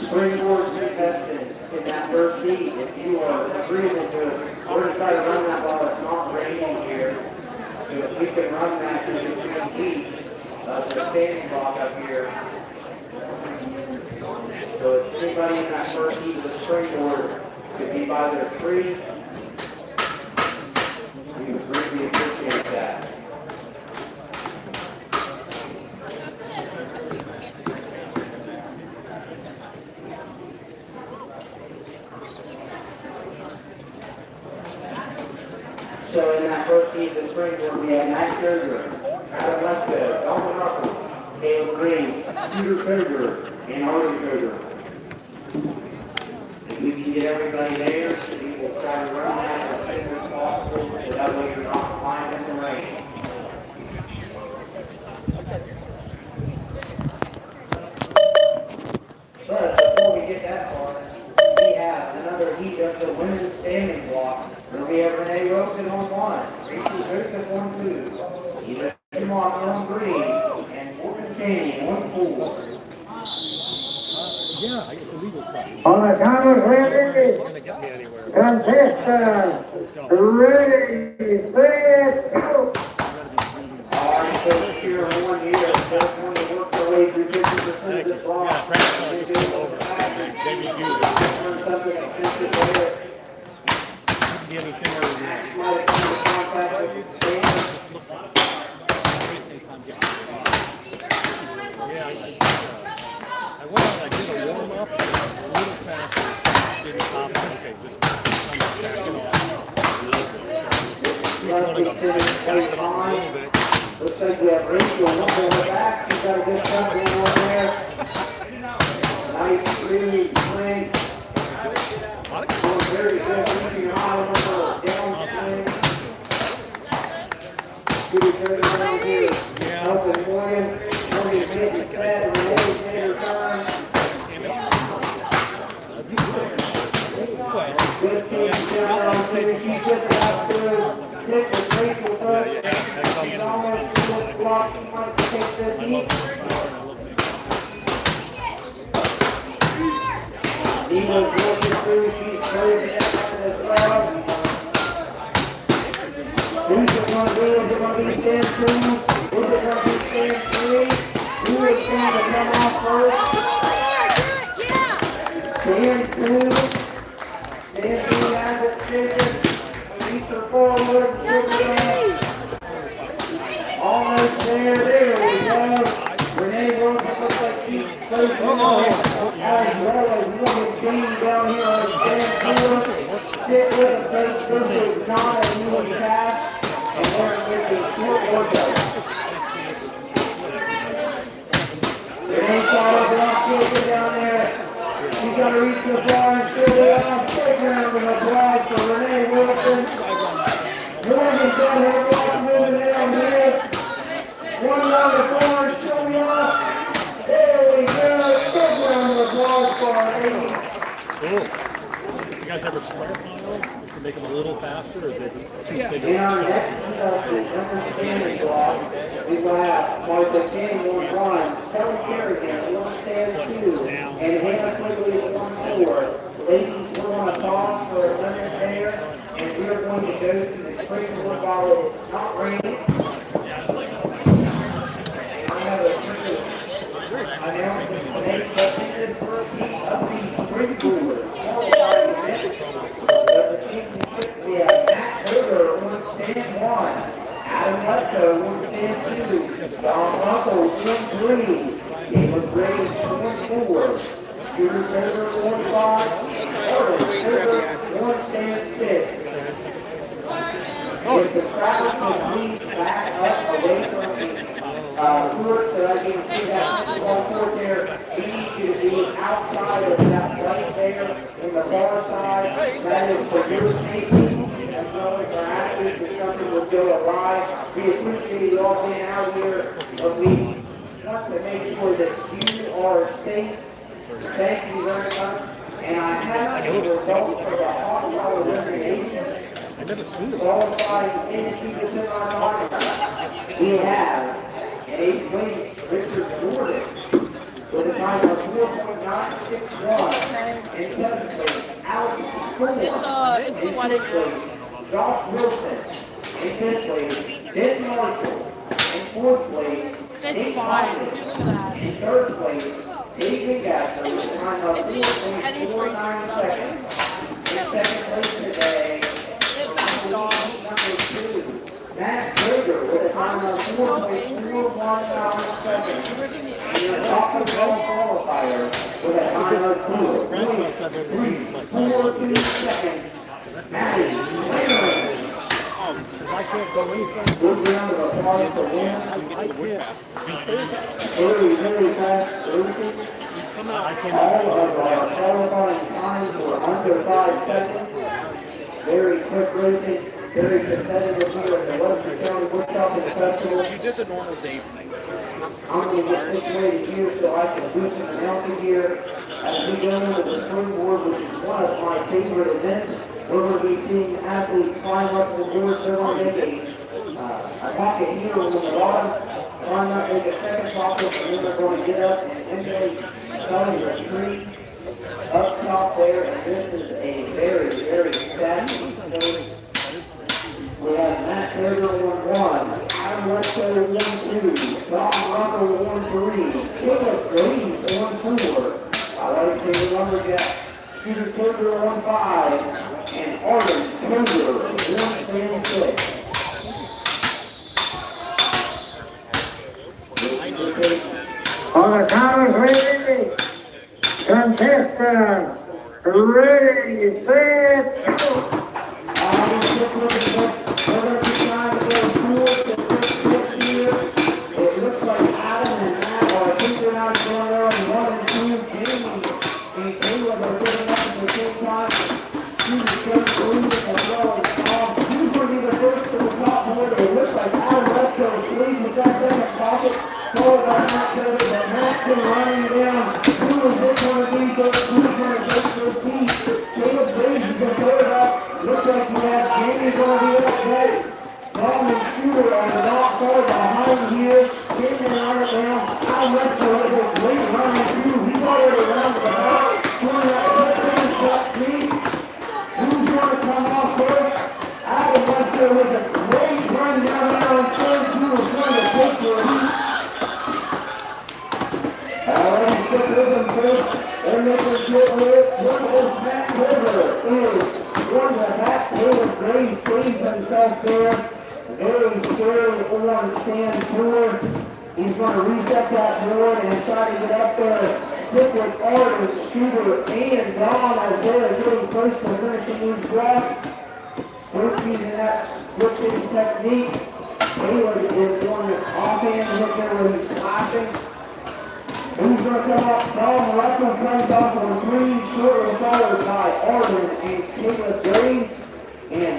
springboard contestants in that first heat. If you are agreeable to it, we're going to try to run that while it's not raining here. So if we can run that to the heat, the standing block up here. So if anybody in that first heat with a springboard could be by their tree, we would greatly appreciate that. So in that first heat of the springboard, we have Matt Gerger, Adam Webster, Dalton Russell, Caleb Green, Peter Gerger, and Artie Gerger. If we can get everybody there, we will try to run that as soon as possible, so that way you're not flying in the rain. But before we get that far, we have another heat of the women's standing block. Where we have Renee Rosen on 1, Tracy Joseph on 2, Eva Schmuck on 3, and Morgan Cheney on 4. Yeah, I get the legal stuff. On the count of ready, contestants, ready, set, go. Alright, so here 1 year, just want to work their way through 50%. Thank you. Yeah, practice on just go over. Then you do something expensive there. get anything over there. Might have come into contact with the stand. Yeah, I went out, I did a warm up, a little faster, didn't stop. Okay, just come back and Looks like we have Rachel one more back. She's got a good shot going on there. Nice free swing. Going very good. Reaching high on the down swing. Pretty good around here. Helping Morgan. Morgan's getting set. Renee's made her turn. Good team down on finish. She gets it out through. Hit with Rachel first. She's almost through the block. She might take the heat. Neva's working through. She's crazy as well. Who's it going to be? Is it going to be stand 2? Is it going to be stand 3? Who is going to come off first? Stand 2. Stand 2 has it figured. Reach her forward. Almost there. There we go. Renee Wilson looks like she's close as well as William Dean down here on stand 2. Sit with a face. This is not a new pass. And there is a short workout. Renee Sauter block kicking down there. She's got to reach the bar and she'll be off. Big round of applause for Renee Wilson. Morgan got her block moving down here. One round of applause, she'll be off. There we go. Big round of applause for our lady. Cool. You guys ever swear on them to make them a little faster, or is it too big? In our next contestant, number standing block, we will have Martha King 1-1, Kelly Kerrigan 1-2, and Hannah Quigley 1-4. Ladies, we're going to pause for a minute there, and we are going to go to the springboard while it's not raining. I have a announcement today, but in this first heat of the springboard qualifying event, we have Matt Hoover on stand 1, Adam Letko on stand 2, Don Ruckles on 3, David Graves on 4, Shooter Taylor on 5, Artis Hoover on stand 6. If the crowd can lead back up away from the court so I can see that ball court there, we need you to be outside of that light there in the far side. That is for your safety. As well as our athletes, if something would go awry. We appreciate you all being out here, but we want to make sure that you are safe. Thank you very much. And I have the results for the hot water elimination. Qualifying into the semifinals. We have in 8th place Richard Jordan with a time of 4.961. In 7th place, Alex Fuller. It's the one in place, Josh Wilson. In 5th place, Ben Marshall. In 4th place, It's Nate fine. Hopkins. Dude, look at that. In 3rd place, David Gasser with a time of 4.49 seconds. In 2nd place today, number 2, Matt Kruger with a time of 4.419 seconds. And your top overall qualifier with a time of 4.342 seconds. Maddie Taylor. I can't go any further. Good round of applause for him. Very fast racing. All of our qualifying times were under 5 seconds. Very quick racing, very competitive here at the Webster County Woodchopping Festival. You did the normal Dave thing. I'm going to get situated here so I can do some announcing here as we go into the springboard, which is one of my favorite events. We're going to be seeing athletes climb up the board. They're going to make a pocket here on the bottom, climb up, make a second pocket, and then they're going to get up and emulate telling the street up top there. And this is a very fast. We have Matt Berger 1-1, Adam Webster 1-2, Tom Rucker 1-3, Caleb Graves Jack. Shooter Taylor on 5, and Arden Taylor 176. On the count of three, contestants, ready, set, go. It looks like Adam and Matt are figuring out what's going on. 1 and 2, Jamie and Caleb are putting up at the same time. Shooter Taylor as well as Tom. Who's going to be the first to the top board? It looks like Adam Webster leads with that second pocket. Followed by Matt Taylor, but Matt's been running down. Who is this going to be? Who's going to take those feet? Caleb Briggs is going to throw it up. Looks like you have Jamie going to be up next. Tom and Shooter are not far behind here. Jamie on it down. Adam Webster with a great run and shoot. He's already around the back. Throwing that left-hand shot feet. Who's going to come off first? Adam Webster with a great run down there on third. Shooter's going to take the lead. Already stuck with him first. They're making good with what is Matt Taylor is one of Matt Taylor Graves saves himself there. Very scary on stand forward. He's going to reset that board and try to get up there. Stick with Arden, Shooter, and Don as they're getting close to finishing these blocks. First using that switching technique. Taylor is going to offhand look there where he's slashing. Who's going to come up? Tom Russell comes off on 3, shortly followed by Arden and Caleb Graves. And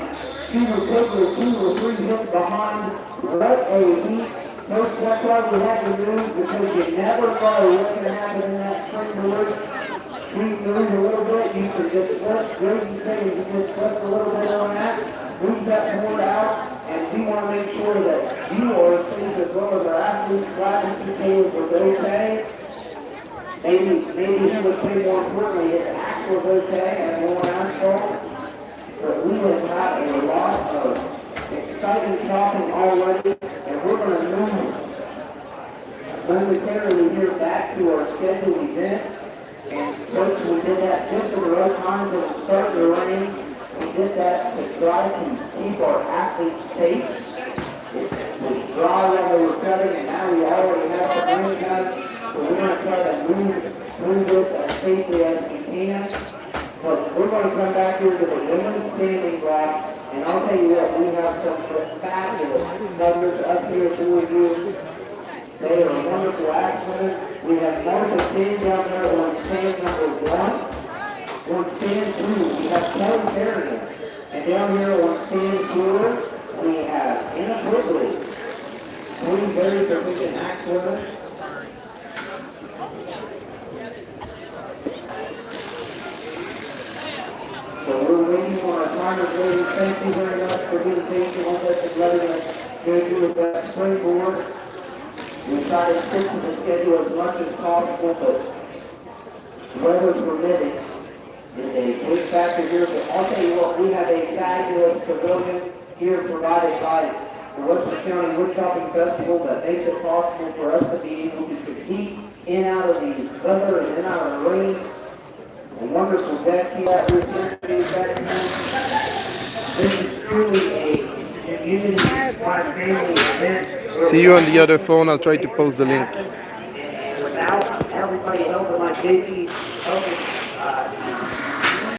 Shooter Taylor 2 or 3 hits behind. What a heat. Coach, that's why we had to move, because you never know what's going to happen in that springboard. We move a little bit, you can just slip. Graves said you can just slip a little bit on that. Move that board out, and we want to make sure that you are safe as well as our athletes. Glad Mr. Taylor was okay. Maybe he would say more importantly, his act was okay and more asphalt. But we have had a lot of exciting talking already, and we're going to move momentarily here back to our scheduled event. And Coach, we did that just at the right time to start the rain. We did that to try to keep our athletes safe. It was dry when they were cutting, and now we already have some rain coming. So we're going to try to move this as safely as we can. But we're going to come back here to the women's standing block, and I'll tell you what, we have some fabulous numbers up here for you. They are wonderful athletes. We have Martha standing down there on stand number 1. On stand 2, we have Kelly Sheridan. And down here on stand 4, we have Anna Quigley. 3 very proficient athletes. So we're waiting on our timer, ladies. Thank you very much for being patient with us and letting us go through that springboard. We try to stick to the schedule as much as possible, but weather permitting is a big factor here. But I'll tell you what, we have a fabulous pavilion here provided by the Webster County Woodchopping Festival that makes it possible for us to be able to compete in and out of the weather and in and out of the rain. A wonderful deck here at this is truly a community family event. See you on the other phone. I'll try to post the link. Without everybody helping like Vicky, helping